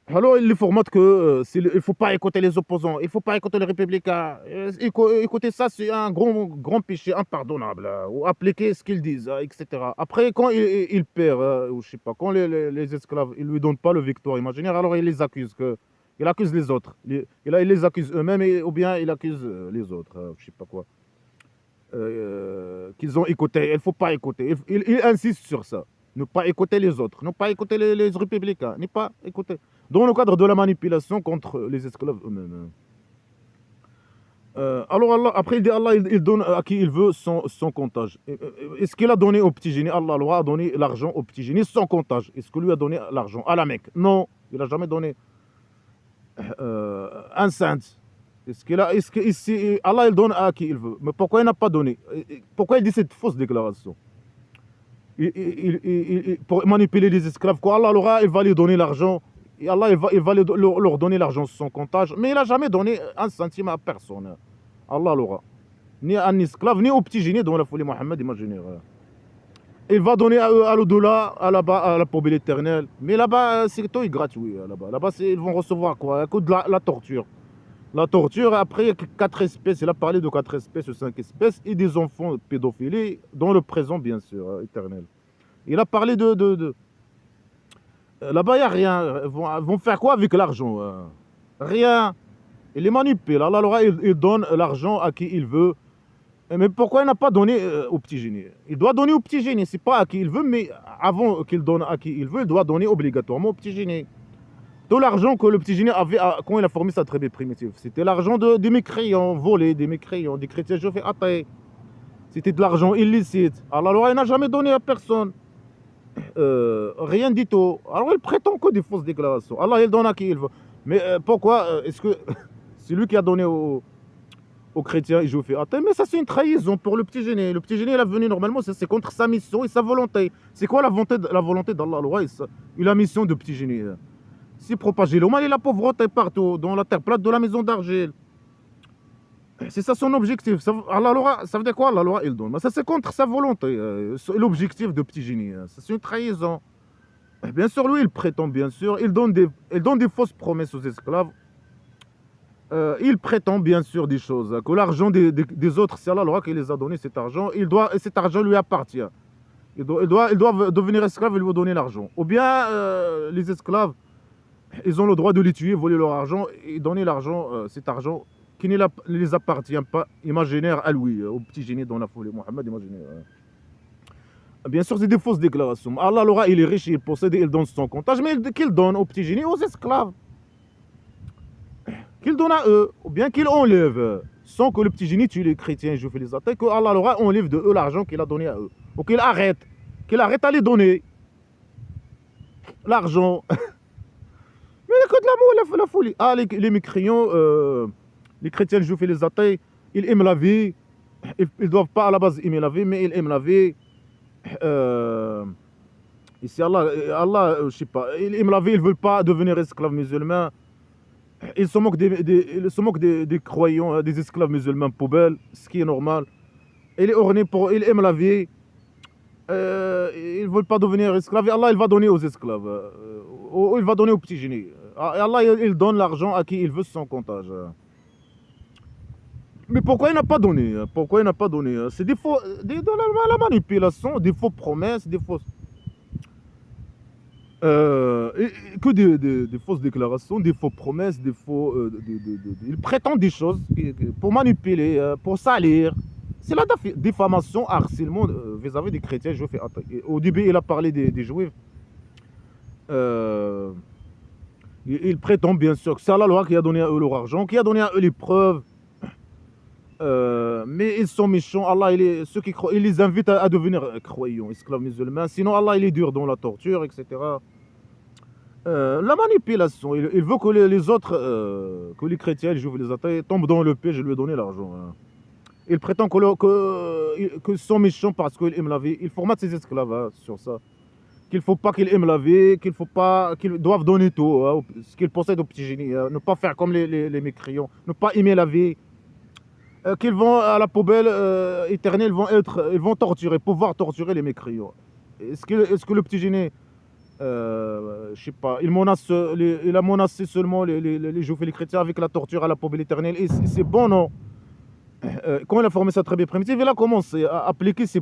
Alors, il les formate que il ne faut pas écouter les opposants, il ne faut pas écouter les républicains. Écouter ça, c'est un grand péché impardonnable. Ou appliquer ce qu'ils disent, etc. Après, quand il perd, ou je sais pas, quand les esclaves ne lui donnent pas le victoire imaginaire, alors il les accuse. Il accuse les autres. Il les accuse eux-mêmes, ou bien il accuse les autres, je sais pas quoi. Qu'ils ont écouté. Il ne faut pas écouter. Il insiste sur ça. Ne pas écouter les autres. Ne pas écouter les républicains. Ne pas écouter. Dans le cadre de la manipulation contre les esclaves eux-mêmes. Alors Allah, après il dit Allah, il donne à qui il veut son comptage. Est-ce qu'il a donné au petit génie? Allah a donné l'argent au petit génie sans comptage. Est-ce que lui a donné l'argent à la Mecque? Non, il n'a jamais donné un cent. Allah il donne à qui il veut. Mais pourquoi il n'a pas donné? Pourquoi il dit cette fausse déclaration? Pour manipuler les esclaves, quoi. Allah il va lui donner l'argent. Et Allah il va leur donner l'argent sans comptage. Mais il n'a jamais donné un centime à personne. Allah l'aura. Ni à un esclave, ni au petit génie dans la folie Mohammed imaginaire. Il va donner à l'au-delà, là-bas, à la poubelle éternelle. Mais là-bas, c'est tout gratuit. Là-bas, ils vont recevoir quoi? À cause de la torture. La torture, après, il y a 4 espèces. Il a parlé de 4 espèces ou 5 espèces et des enfants pédophiles dans le présent, bien sûr, éternel. Il a parlé là-bas, il n'y a rien. Ils vont faire quoi avec l'argent? Rien. Il les manipule. Alors, il donne l'argent à qui il veut. Mais pourquoi il n'a pas donné au petit génie? Il doit donner au petit génie. C'est pas à qui il veut, mais avant qu'il donne à qui il veut, il doit donner obligatoirement au petit génie. Tout l'argent que le petit génie avait quand il a formé sa tribu primitive, c'était l'argent des mécréants volés, des mécréants, des chrétiens juifs et athées. C'était de l'argent illicite. Alors il n'a jamais donné à personne. Rien du tout. Alors il prétend que des fausses déclarations. Allah il donne à qui il veut. Mais pourquoi est-ce que c'est lui qui a donné aux chrétiens, il joue fait athée? Mais ça, c'est une trahison pour le petit génie. Le petit génie, il est venu normalement, c'est contre sa mission et sa volonté. C'est quoi la volonté d'Allah? Il a mission de petit génie. C'est propager le mal et la pauvreté partout, dans la terre plate de la maison d'argile. C'est ça son objectif. Ça veut dire quoi? La loi, il donne. Mais ça, c'est contre sa volonté. L'objectif de petit génie. Ça, c'est une trahison. Bien sûr, lui, il prétend, bien sûr. Il donne des fausses promesses aux esclaves. Il prétend, bien sûr, des choses. Que l'argent des autres, c'est Allah le roi qui les a donné cet argent. Et cet argent lui appartient. Ils doivent devenir esclaves et lui donner l'argent. Ou bien, les esclaves, ils ont le droit de les tuer, voler leur argent et donner cet argent qui ne les appartient pas, imaginaire à lui, au petit génie dans la folie. Mohammed, imaginaire. Bien sûr, c'est des fausses déclarations. Allah, le roi, il est riche, il possède, il donne son comptage, mais qu'il donne au petit génie, aux esclaves. Qu'il donne à eux, ou bien qu'il enlève, sans que le petit génie tue les chrétiens et juifs et les athées, que Allah, le roi, enlève de eux l'argent qu'il a donné à eux. Ou qu'il arrête à les donner. L'argent. Mais que de l'amour, la folie. Ah, les mécréants, les chrétiens, les juifs et les athées, ils aiment la vie. Ils ne doivent pas à la base aimer la vie, mais ils aiment la vie. Ici, Allah, je sais pas, ils aiment la vie, ils ne veulent pas devenir esclaves musulmans. Ils se moquent des croyants, des esclaves musulmans poubelles, ce qui est normal. Ils aiment la vie. Ils ne veulent pas devenir esclaves. Et Allah, il va donner aux esclaves. Il va donner aux petits génies. Et Allah, il donne l'argent à qui il veut sans comptage. Mais pourquoi il n'a pas donné? Pourquoi il n'a pas donné? C'est des faux, de la manipulation, des fausses promesses, des fausses... que des fausses déclarations, des fausses promesses, des faux... il prétend des choses pour manipuler, pour salir. C'est la diffamation, harcèlement vis-à-vis des chrétiens juifs. Au début, il a parlé des juifs. Il prétend bien sûr que c'est Allah le roi qui a donné à eux leur argent, qui a donné à eux les preuves. Mais ils sont méchants. Allah, ceux qui croient, il les invite à devenir croyants, esclaves musulmans. Sinon, Allah, il est dur dans la torture, etc. La manipulation. Il veut que les autres, que les chrétiens, les juifs, les athées, tombent dans le piège. Je lui ai donné l'argent. Il prétend qu'ils sont méchants parce qu'ils aiment la vie. Il formate ses esclaves sur ça. Qu'il ne faut pas qu'ils aiment la vie, qu'ils doivent donner tout, ce qu'ils possèdent au petit génie. Ne pas faire comme les mécréants, ne pas aimer la vie. Qu'ils vont à la poubelle éternelle, ils vont pouvoir torturer les mécréants. Est-ce que le petit génie, je sais pas, il a menacé seulement les juifs et les chrétiens avec la torture à la poubelle éternelle? Et c'est bon, non? Quand il a formé sa tribu primitive, il a commencé à appliquer ces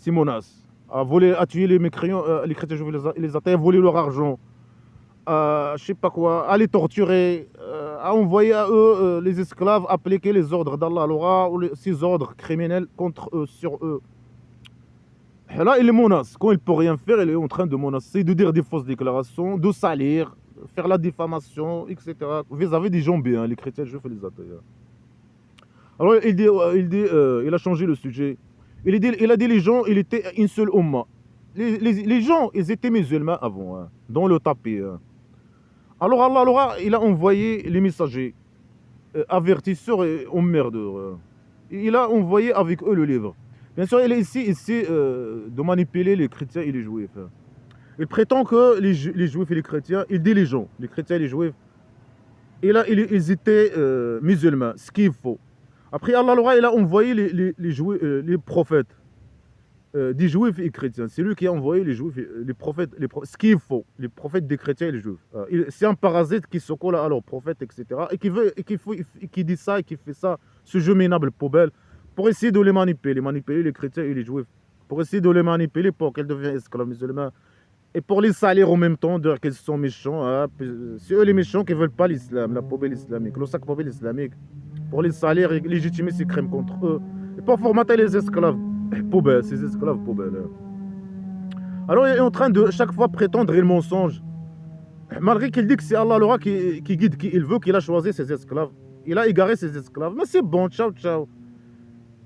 menaces, à tuer les mécréants, les chrétiens juifs et les athées, à voler leur argent, je sais pas quoi, à les torturer, à envoyer à eux les esclaves, appliquer les ordres d'Allah, ou ces ordres criminels contre eux, sur eux. Et là, il les menace. Quand il ne peut rien faire, il est en train de menacer, de dire des fausses déclarations, de salir, faire la diffamation, etc. Vis-à-vis des gens bien, les chrétiens juifs et les athées. Alors, il a changé le sujet. Il a dit les gens, il était une seule umma. Les gens, ils étaient musulmans avant, dans le tapis. Alors Allah, il a envoyé les messagers, avertisseurs et emmerdeurs. Il a envoyé avec eux le livre. Bien sûr, il est ici de manipuler les chrétiens et les juifs. Il prétend que les juifs et les chrétiens, il dit les gens, les chrétiens et les juifs, et là, ils étaient musulmans, ce qu'il faut. Après, Allah, il a envoyé les prophètes, des juifs et chrétiens. C'est lui qui a envoyé les juifs, les prophètes, ce qu'il faut, les prophètes des chrétiens et les juifs. C'est un parasite qui se colle à leurs prophètes, etc. Et qui dit ça et qui fait ça, ce jeu minable poubelle, pour essayer de les manipuler les chrétiens et les juifs, pour essayer de les manipuler pour qu'ils deviennent esclaves musulmans, et pour les salir en même temps, dire qu'ils sont méchants. C'est eux les méchants qui ne veulent pas l'islam, la poubelle islamique, le sac poubelle islamique, pour les salir et légitimer ces crimes contre eux, et pour formater les esclaves poubelles, ces esclaves poubelles. Alors il est en train de chaque fois prétendre le mensonge, malgré qu'il dit que c'est Allah le roi qui guide qui il veut, qu'il a choisi ses esclaves. Il a égaré ses esclaves. Mais c'est bon, ciao, ciao.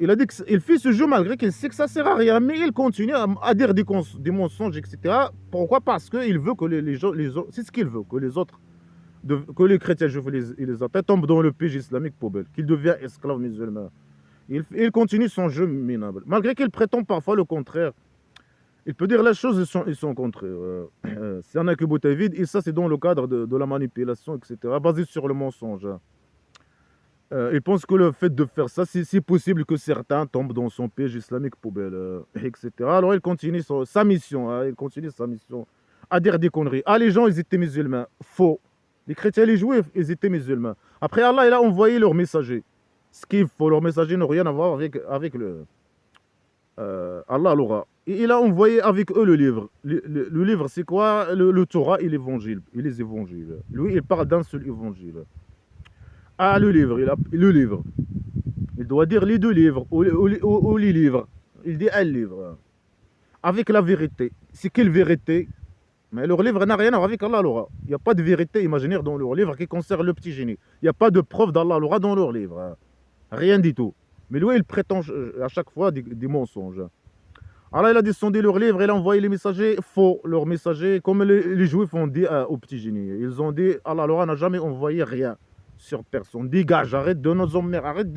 Il a dit qu'il fait ce jeu malgré qu'il sait que ça sert à rien, mais il continue à dire des mensonges, etc. Pourquoi? Parce qu'il veut que les gens, c'est ce qu'il veut, que les autres, que les chrétiens juifs et les athées tombent dans le péché islamique poubelle, qu'ils deviennent esclaves musulmans. Il continue son jeu minable, malgré qu'il prétend parfois le contraire. Il peut dire les choses et son contraire. C'est un bouteille vide, et ça c'est dans le cadre de la manipulation, etc., basé sur le mensonge. Il pense que le fait de faire ça, c'est possible que certains tombent dans son piège islamique poubelle, etc. Alors il continue sa mission, il continue sa mission à dire des conneries. Ah, les gens, ils étaient musulmans. Faux. Les chrétiens et les juifs, ils étaient musulmans. Après, Allah, il a envoyé leur messager. Ce qu'il faut, leur messager n'a rien à voir avec le... Allah l'aura. Et il a envoyé avec eux le livre. Le livre, c'est quoi? Le Torah et l'évangile. Et les évangiles. Lui, il parle d'un seul évangile. Ah, le livre, le livre. Il doit dire les deux livres, ou les livres. Il dit un livre. Avec la vérité. C'est quelle vérité? Mais leur livre n'a rien à voir avec Allah l'aura. Il n'y a pas de vérité imaginaire dans leur livre qui concerne le petit génie. Il n'y a pas de preuve d'Allah l'aura dans leur livre. Rien du tout. Mais lui, il prétend à chaque fois des mensonges. Alors, il a descendu leur livre, il a envoyé les messagers faux, leurs messagers, comme les juifs ont dit au petit génie. Ils ont dit, Allah l'aura n'a jamais envoyé rien sur personne. Dégage, arrête de nous emmerder, arrête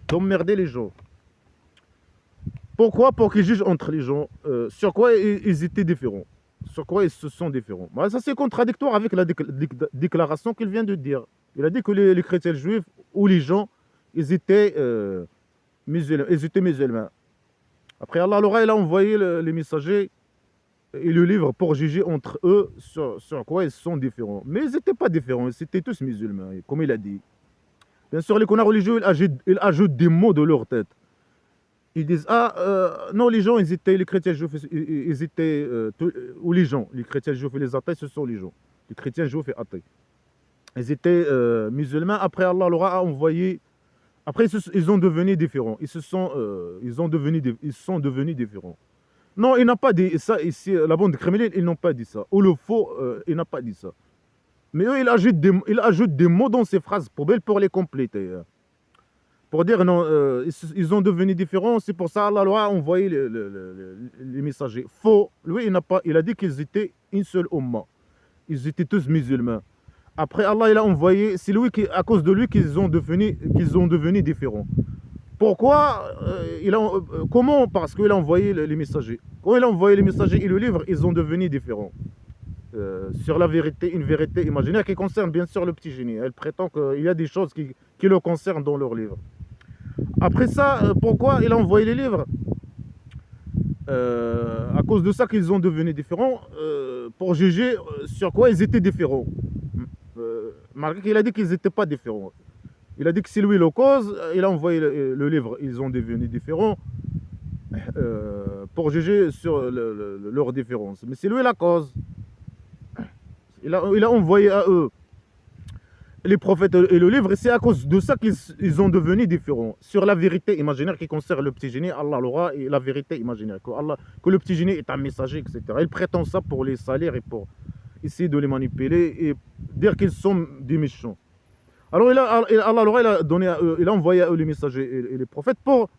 d'emmerder les gens. Pourquoi? Pour qu'ils jugent entre les gens. Sur quoi ils étaient différents? Sur quoi ils se sont différents? Bah, ça, c'est contradictoire avec la déclaration qu'il vient de dire. Il a dit que les chrétiens juifs ou les gens, ils étaient musulmans. Après, Allah l'aura, il a envoyé les messagers et le livre pour juger entre eux sur quoi ils sont différents. Mais ils n'étaient pas différents, ils étaient tous musulmans, comme il a dit. Bien sûr, les connards religieux, ils ajoutent des mots de leur tête. Ils disent, non, les gens, les chrétiens juifs, ils étaient, ou les gens, les chrétiens juifs et les athées, ce sont les gens. Les chrétiens juifs et athées. Ils étaient musulmans, après Allah l'aura a envoyé. Après, ils sont devenus différents. Ils sont devenus différents. Non, il n'a pas dit ça ici. La bande criminelle, ils n'ont pas dit ça. Ou le faux, il n'a pas dit ça. Mais eux, ils ajoutent des mots dans ces phrases pour les compléter. Pour dire non, ils sont devenus différents. C'est pour ça Allah a envoyé les messagers. Faux. Lui, il a dit qu'ils étaient une seule umma. Ils étaient tous musulmans. Après, Allah, il a envoyé, c'est lui à cause de lui qu'ils ont devenu différents. Pourquoi? Comment? Parce qu'il a envoyé les messagers. Quand il a envoyé les messagers et le livre, ils ont devenu différents. Sur la vérité, une vérité imaginaire qui concerne bien sûr le petit génie. Elle prétend qu'il y a des choses qui le concernent dans leur livre. Après ça, pourquoi il a envoyé les livres? À cause de ça qu'ils ont devenu différents, pour juger sur quoi ils étaient différents. Malgré qu'il a dit qu'ils n'étaient pas différents. Il a dit que c'est lui le cause, il a envoyé le livre, ils ont devenu différents, pour juger sur leur différence. Mais c'est lui la cause. Il a envoyé à eux les prophètes et le livre, et c'est à cause de ça qu'ils ont devenu différents. Sur la vérité imaginaire qui concerne le petit génie, Allah l'aura, et la vérité imaginaire, que le petit génie est un messager, etc. Il prétend ça pour les salaires et pour essayer de les manipuler et dire qu'ils sont des méchants. Alors Allah l'aura, il a envoyé à eux les messagers et les prophètes pour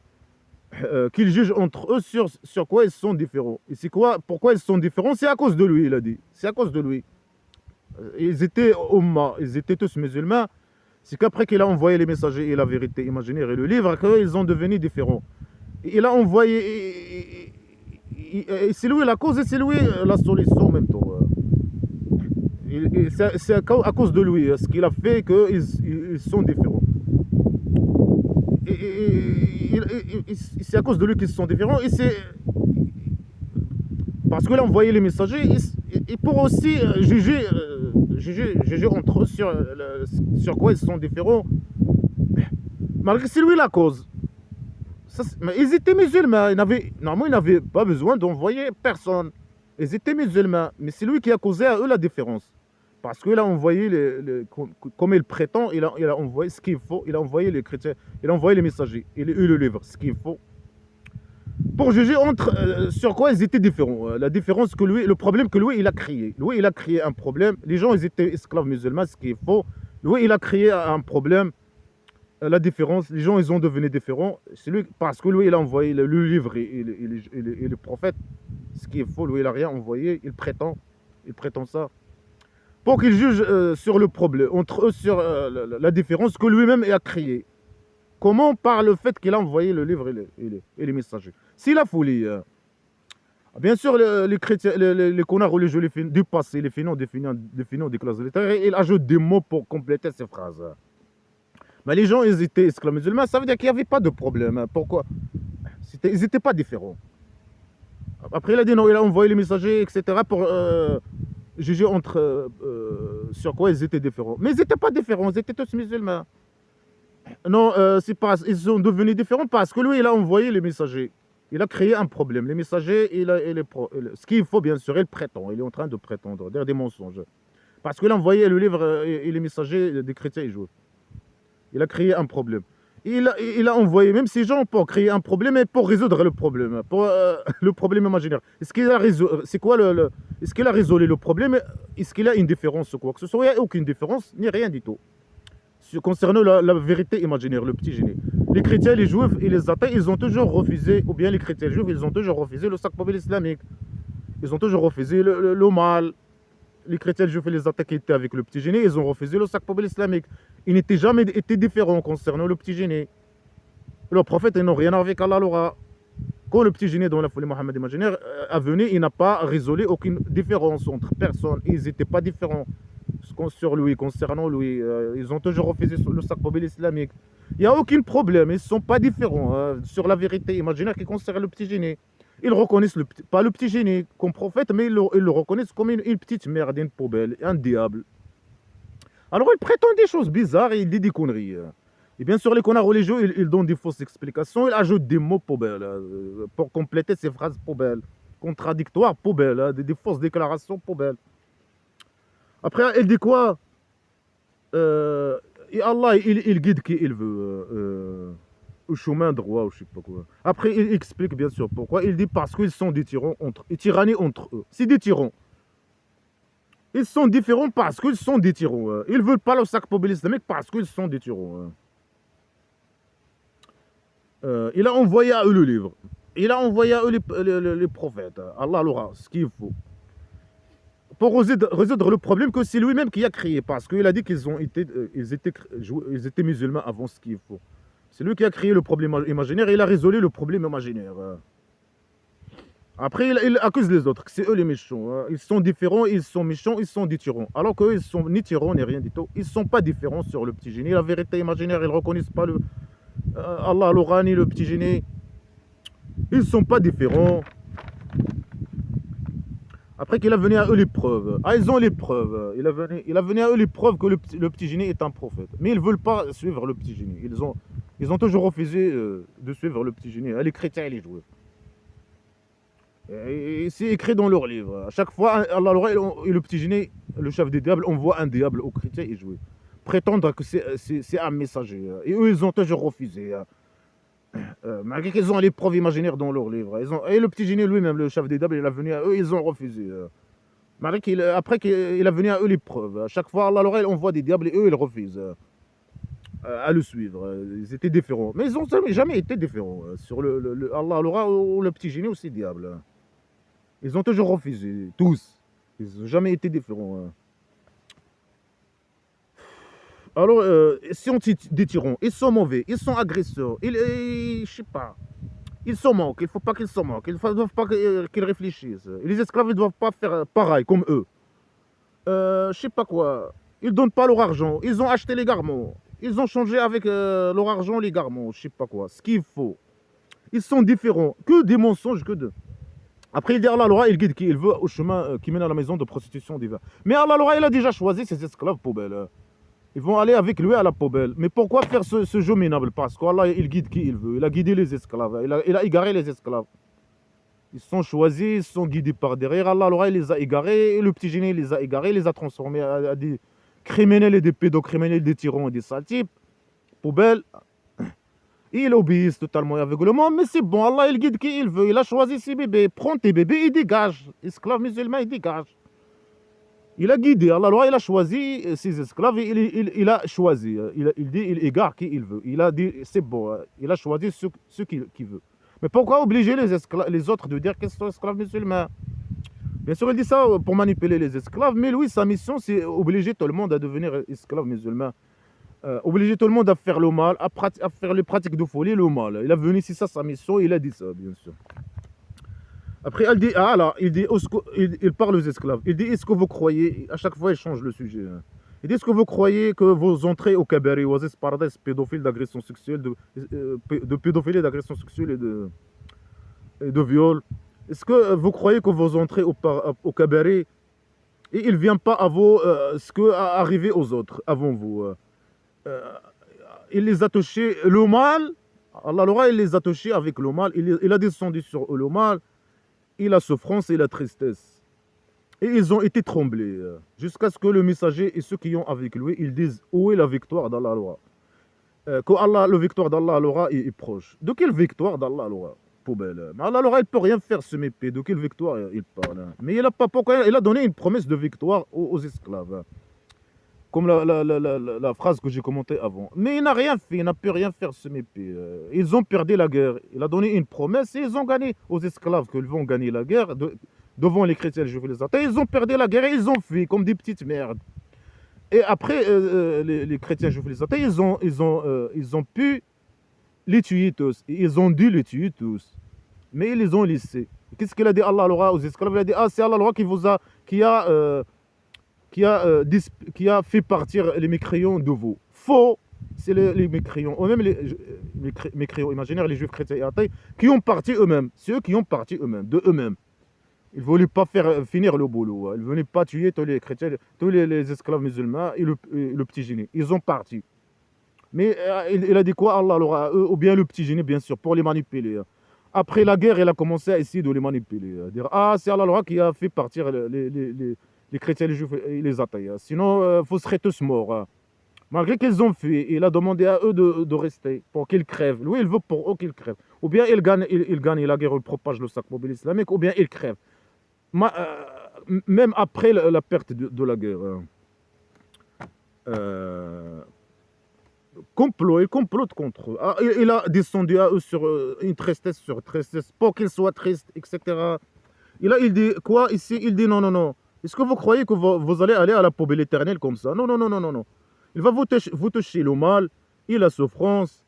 qu'ils jugent entre eux sur quoi ils sont différents. Et c'est quoi? Pourquoi ils sont différents? C'est à cause de lui, il a dit. C'est à cause de lui. Ils étaient umma, ils étaient tous musulmans. C'est qu'après qu'il a envoyé les messagers et la vérité imaginaire et le livre, qu'ils ont devenu différents. Et il a envoyé... Et c'est lui la cause et c'est lui la solution en même temps. C'est à cause de lui, ce qu'il a fait qu'ils sont différents. C'est à cause de lui qu'ils sont différents. Et c'est parce qu'il a envoyé les messagers et pour aussi juger entre eux sur quoi ils sont différents. Malgré que c'est lui la cause. Mais ils étaient musulmans. Normalement, ils n'avaient pas besoin d'envoyer personne. Ils étaient musulmans. Mais c'est lui qui a causé à eux la différence. Parce qu'il a envoyé, comme il prétend, il a envoyé ce qu'il faut. Il a envoyé les chrétiens, il a envoyé les messagers. Il a eu le livre, ce qu'il faut. Pour juger sur quoi ils étaient différents. La différence que lui, le problème que lui, il a créé. Lui, il a créé un problème. Les gens, ils étaient esclaves musulmans, ce qu'il faut. Lui, il a créé un problème la différence, les gens, ils ont devenu différents. C'est lui, parce que lui, il a envoyé le livre et le prophète. Ce qui est faux, lui, il n'a rien envoyé. Il prétend ça. Pour qu'il juge sur le problème, entre eux, sur la différence que lui-même a créée. Comment par le fait qu'il a envoyé le livre et les messagers. C'est la folie. Bien sûr, les chrétiens, les connards religieux du passé, les finants, des classes littéraires, ils ajoutent des mots pour compléter ces phrases. Mais les gens, ils étaient esclaves musulmans, ça veut dire qu'il n'y avait pas de problème. Pourquoi? Ils n'étaient pas différents. Après, il a dit non, il a envoyé les messagers, etc., pour juger sur quoi ils étaient différents. Mais ils n'étaient pas différents, ils étaient tous musulmans. Non, ils sont devenus différents parce que lui, il a envoyé les messagers. Il a créé un problème. Les messagers, ce qu'il faut, bien sûr, il prétend. Il est en train de prétendre, dire des mensonges. Parce qu'il a envoyé le livre et les messagers des chrétiens et juifs. Il a créé un problème. Il a envoyé même ces gens pour créer un problème et pour résoudre le problème, pour le problème imaginaire. Est-ce qu'il a résolu, c'est quoi est-ce qu'il a résolu le problème? Est-ce qu'il a une différence ou quoi que ce soit? Il n'y a aucune différence, ni rien du tout. Concernant la vérité imaginaire, le petit génie. Les chrétiens, les juifs et les athées, ils ont toujours refusé, ou bien les chrétiens et les juifs, ils ont toujours refusé le sac papal islamique. Ils ont toujours refusé le mal. Les chrétiens, les juifs et les athées qui étaient avec le petit génie, ils ont refusé le sac papal islamique. Ils n'étaient jamais été différents concernant le petit génie. Le prophète, ils n'ont rien avec Allah l'aura. Quand le petit génie dans la folie Mohammed imaginaire est venu, il n'a pas résolu aucune différence entre personnes. Ils n'étaient pas différents sur lui, concernant lui. Ils ont toujours refusé le sac papal islamique. Il n'y a aucun problème, ils ne sont pas différents sur la vérité imaginaire qui concerne le petit génie. Ils reconnaissent pas le petit génie comme prophète, mais ils le reconnaissent comme une petite merde, une poubelle, un diable. Alors ils prétendent des choses bizarres et ils disent des conneries. Et bien sûr, les connards religieux, ils donnent des fausses explications, ils ajoutent des mots poubelles pour compléter ces phrases poubelles, contradictoires poubelles, des fausses déclarations poubelles. Après, il dit quoi? Et Allah, il guide qui il veut. Au chemin droit, ou je sais pas quoi. Après, il explique bien sûr pourquoi. Il dit parce qu'ils sont des tyrans tyrannies entre eux. C'est des tyrans. Ils sont différents parce qu'ils sont des tyrans. Ils ne veulent pas le sac papal islamique parce qu'ils sont des tyrans. Il a envoyé à eux le livre. Il a envoyé à eux les prophètes. Allah l'aura, ce qu'il faut. Pour résoudre le problème que c'est lui-même qui a créé. Parce qu'il a dit ils étaient musulmans avant ce qu'il faut. C'est lui qui a créé le problème imaginaire et il a résolu le problème imaginaire. Après, il accuse les autres, c'est eux les méchants. Ils sont différents, ils sont méchants, ils sont des tyrans. Alors qu'eux, ils sont ni tyrans ni rien du tout. Ils ne sont pas différents sur le petit génie. La vérité imaginaire, ils ne reconnaissent pas Allah, l'aura, ni le petit génie. Ils ne sont pas différents. Après qu'il a venu à eux les preuves. Ah, ils ont les preuves. Il a venu à eux les preuves que le petit génie est un prophète. Mais ils ne veulent pas suivre le petit génie. Ils ont toujours refusé de suivre le petit génie. Les chrétiens et les juifs. Et c'est écrit dans leur livre. À chaque fois, Allah et le petit génie, le chef des diables, envoie un diable aux chrétiens et juifs. Prétendre que c'est un messager. Et eux, ils ont toujours refusé. Malgré qu'ils ont les preuves imaginaires dans leur livre. Et le petit génie lui-même, le chef des diables, il a venu à eux, ils ont refusé. Malgré après qu'il a venu à eux les preuves. À chaque fois, Allah il envoie des diables et eux, ils refusent à le suivre. Ils étaient différents. Mais ils n'ont jamais été différents. Sur Allah ou le petit génie ou ces diables. Ils ont toujours refusé, tous. Ils n'ont jamais été différents. Alors, si on dit des tyrans, ils sont mauvais, ils sont agresseurs, je sais pas, ils se moquent, il ne faut pas qu'ils se moquent, il ne doivent pas qu'ils réfléchissent. Et les esclaves ne doivent pas faire pareil, comme eux. Je sais pas quoi, ils ne donnent pas leur argent, ils ont acheté les garments, ils ont changé avec leur argent les garments, je sais pas quoi, ce qu'il faut. Ils sont différents, que des mensonges, que de... Après, il dit Allah, il guide qui il veut au chemin qui mène à la maison de prostitution divine. Mais Allah, il a déjà choisi ses esclaves poubelles. Ils vont aller avec lui à la poubelle. Mais pourquoi faire ce jeu minable? Parce qu'Allah, il guide qui il veut. Il a guidé les esclaves. Il a égaré les esclaves. Ils sont choisis, ils sont guidés par derrière. Allah, il les a égarés. Et le petit génie les a égarés, les a transformés à des criminels et des pédocriminels, des tyrans et des sales types. Poubelle. Ils obéissent totalement aveuglement, mais c'est bon, Allah il guide qui il veut, il a choisi ses bébés. Prends tes bébés et dégage. Esclaves musulmans, il dégage. Il a guidé, Allah il a choisi ses esclaves, il a choisi. Il dit, il égare qui il veut. Il a dit, c'est bon, il a choisi ceux qu'il veut. Mais pourquoi obliger les autres de dire qu'ils sont esclaves musulmans? Bien sûr, il dit ça pour manipuler les esclaves, mais lui, sa mission, c'est obliger tout le monde à devenir esclave musulman. Obliger tout le monde à faire le mal, à faire les pratiques de folie, le mal. Il a venu, c'est ça sa mission, il a dit ça, bien sûr. Après, il dit, ah là, il parle aux esclaves. Il dit, est-ce que vous croyez, à chaque fois, il change le sujet. Il dit, est-ce que vous croyez que vous entrez au cabaret, oasis, paradis, pédophile d'agression sexuelle, de pédophilie, d'agression sexuelle et de viol? Est-ce que vous croyez que vous entrez au cabaret et il ne vient pas à vous ce qui est arrivé aux autres avant vous? Il les a touchés, le mal, Allah il les a touchés avec le mal, il a descendu sur eux le mal, et la souffrance et la tristesse. Et ils ont été tremblés, jusqu'à ce que le messager et ceux qui ont avec lui, ils disent, où est la victoire d'Allah? Que Allah, la victoire d'Allah est proche. De quelle victoire d'Allah? Poubelle. Mais Allah, il ne peut rien faire, ce mépris. De quelle victoire il parle? Mais il a donné une promesse de victoire aux esclaves. Comme la phrase que j'ai commentée avant. Mais il n'a rien fait, il n'a pu rien faire, ce mépris. Ils ont perdu la guerre. Il a donné une promesse et ils ont gagné aux esclaves qu'ils vont gagner la guerre devant les chrétiens, les juifs et les athées. Ils ont perdu la guerre et ils ont fui comme des petites merdes. Et après, les chrétiens, juifs et les athées, ils ont pu les tuer tous. Ils ont dû les tuer tous. Mais ils les ont laissés. Qu'est-ce qu'il a dit Allah aux esclaves? Il a dit, ah, c'est Allah qui a fait partir les mécréants de vous. Faux, c'est les mécréants, ou même les mécréants imaginaires, les juifs chrétiens et athées, qui ont parti eux-mêmes. C'est eux qui ont parti eux-mêmes, de eux-mêmes. Ils ne voulaient pas faire finir le boulot. Ils ne venaient pas tuer tous les chrétiens, tous les esclaves musulmans et le petit génie. Ils ont parti. Mais il a dit quoi Allah, ou bien le petit génie, bien sûr, pour les manipuler. Après la guerre, il a commencé à essayer de les manipuler. À dire, ah, c'est Allah qui a fait partir les chrétiens, les juifs et les athées. Sinon, vous serez tous morts. Malgré qu'ils ont fui, il a demandé à eux de rester pour qu'ils crèvent. Lui, il veut pour eux qu'ils crèvent. Ou bien il gagne la guerre, il propage le sac mobile islamique, ou bien il crève. Même après la perte de la guerre. Il complote contre eux. Il a descendu à eux sur une tristesse sur tristesse, pour qu'ils soient tristes, etc. Il dit quoi ici? Il dit non, non, non. Est-ce que vous croyez que vous allez aller à la poubelle éternelle comme ça? Non, non, non, non, non, non. Il va vous toucher le mal, et la souffrance,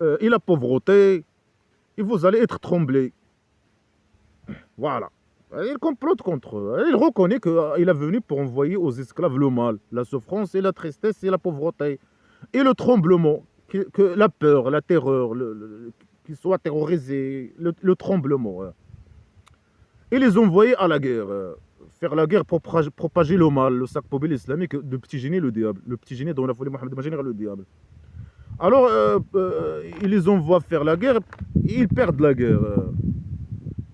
et la pauvreté, et vous allez être tremblés. Voilà. Il complote contre eux. Il reconnaît qu'il est venu pour envoyer aux esclaves le mal, la souffrance et la tristesse et la pauvreté. Et le tremblement, que la peur, la terreur, qu'ils soient terrorisés, le tremblement. Et les envoyer à la guerre. Faire la guerre pour propager le mal, le sac poubelle islamique de petit génie, le diable. Le petit génie dont la folie Mohammed imaginaire, le diable. Alors, ils les envoient faire la guerre, et ils perdent la guerre.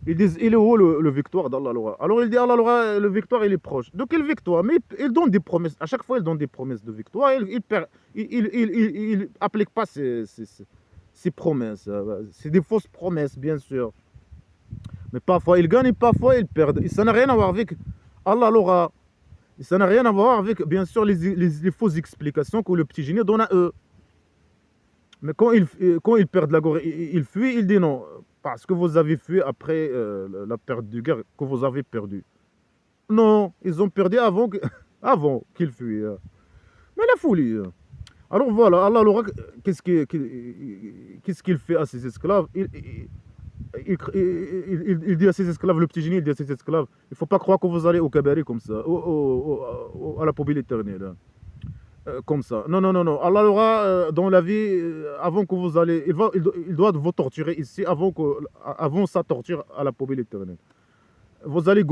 Ils disent, il est où le victoire d'Allah? Alors il dit, Allah, le victoire, il est proche. De quelle victoire? Mais il donne des promesses. À chaque fois, il donne des promesses de victoire. Il applique pas ses promesses. C'est des fausses promesses, bien sûr. Mais parfois, il gagne et parfois, il perd. Et ça n'a rien à voir avec Allah. Et ça n'a rien à voir avec, bien sûr, les fausses explications que le petit génie donne à eux. Mais quand ils perdent la guerre, ils fuient, il dit non. Parce que vous avez fui après la perte de guerre que vous avez perdu. Non, ils ont perdu avant qu'ils fuient. Mais la folie. Alors voilà, Allah qu'est-ce qu'il fait à ses esclaves? Il dit à ses esclaves, le petit génie, il dit à ses esclaves, il ne faut pas croire que vous allez au cabaret comme ça, à la poubelle éternelle. Comme ça. Non, non, non, non. Allah dans la vie, avant que vous allez, il doit vous torturer ici avant sa torture à la poubelle éternelle. Vous allez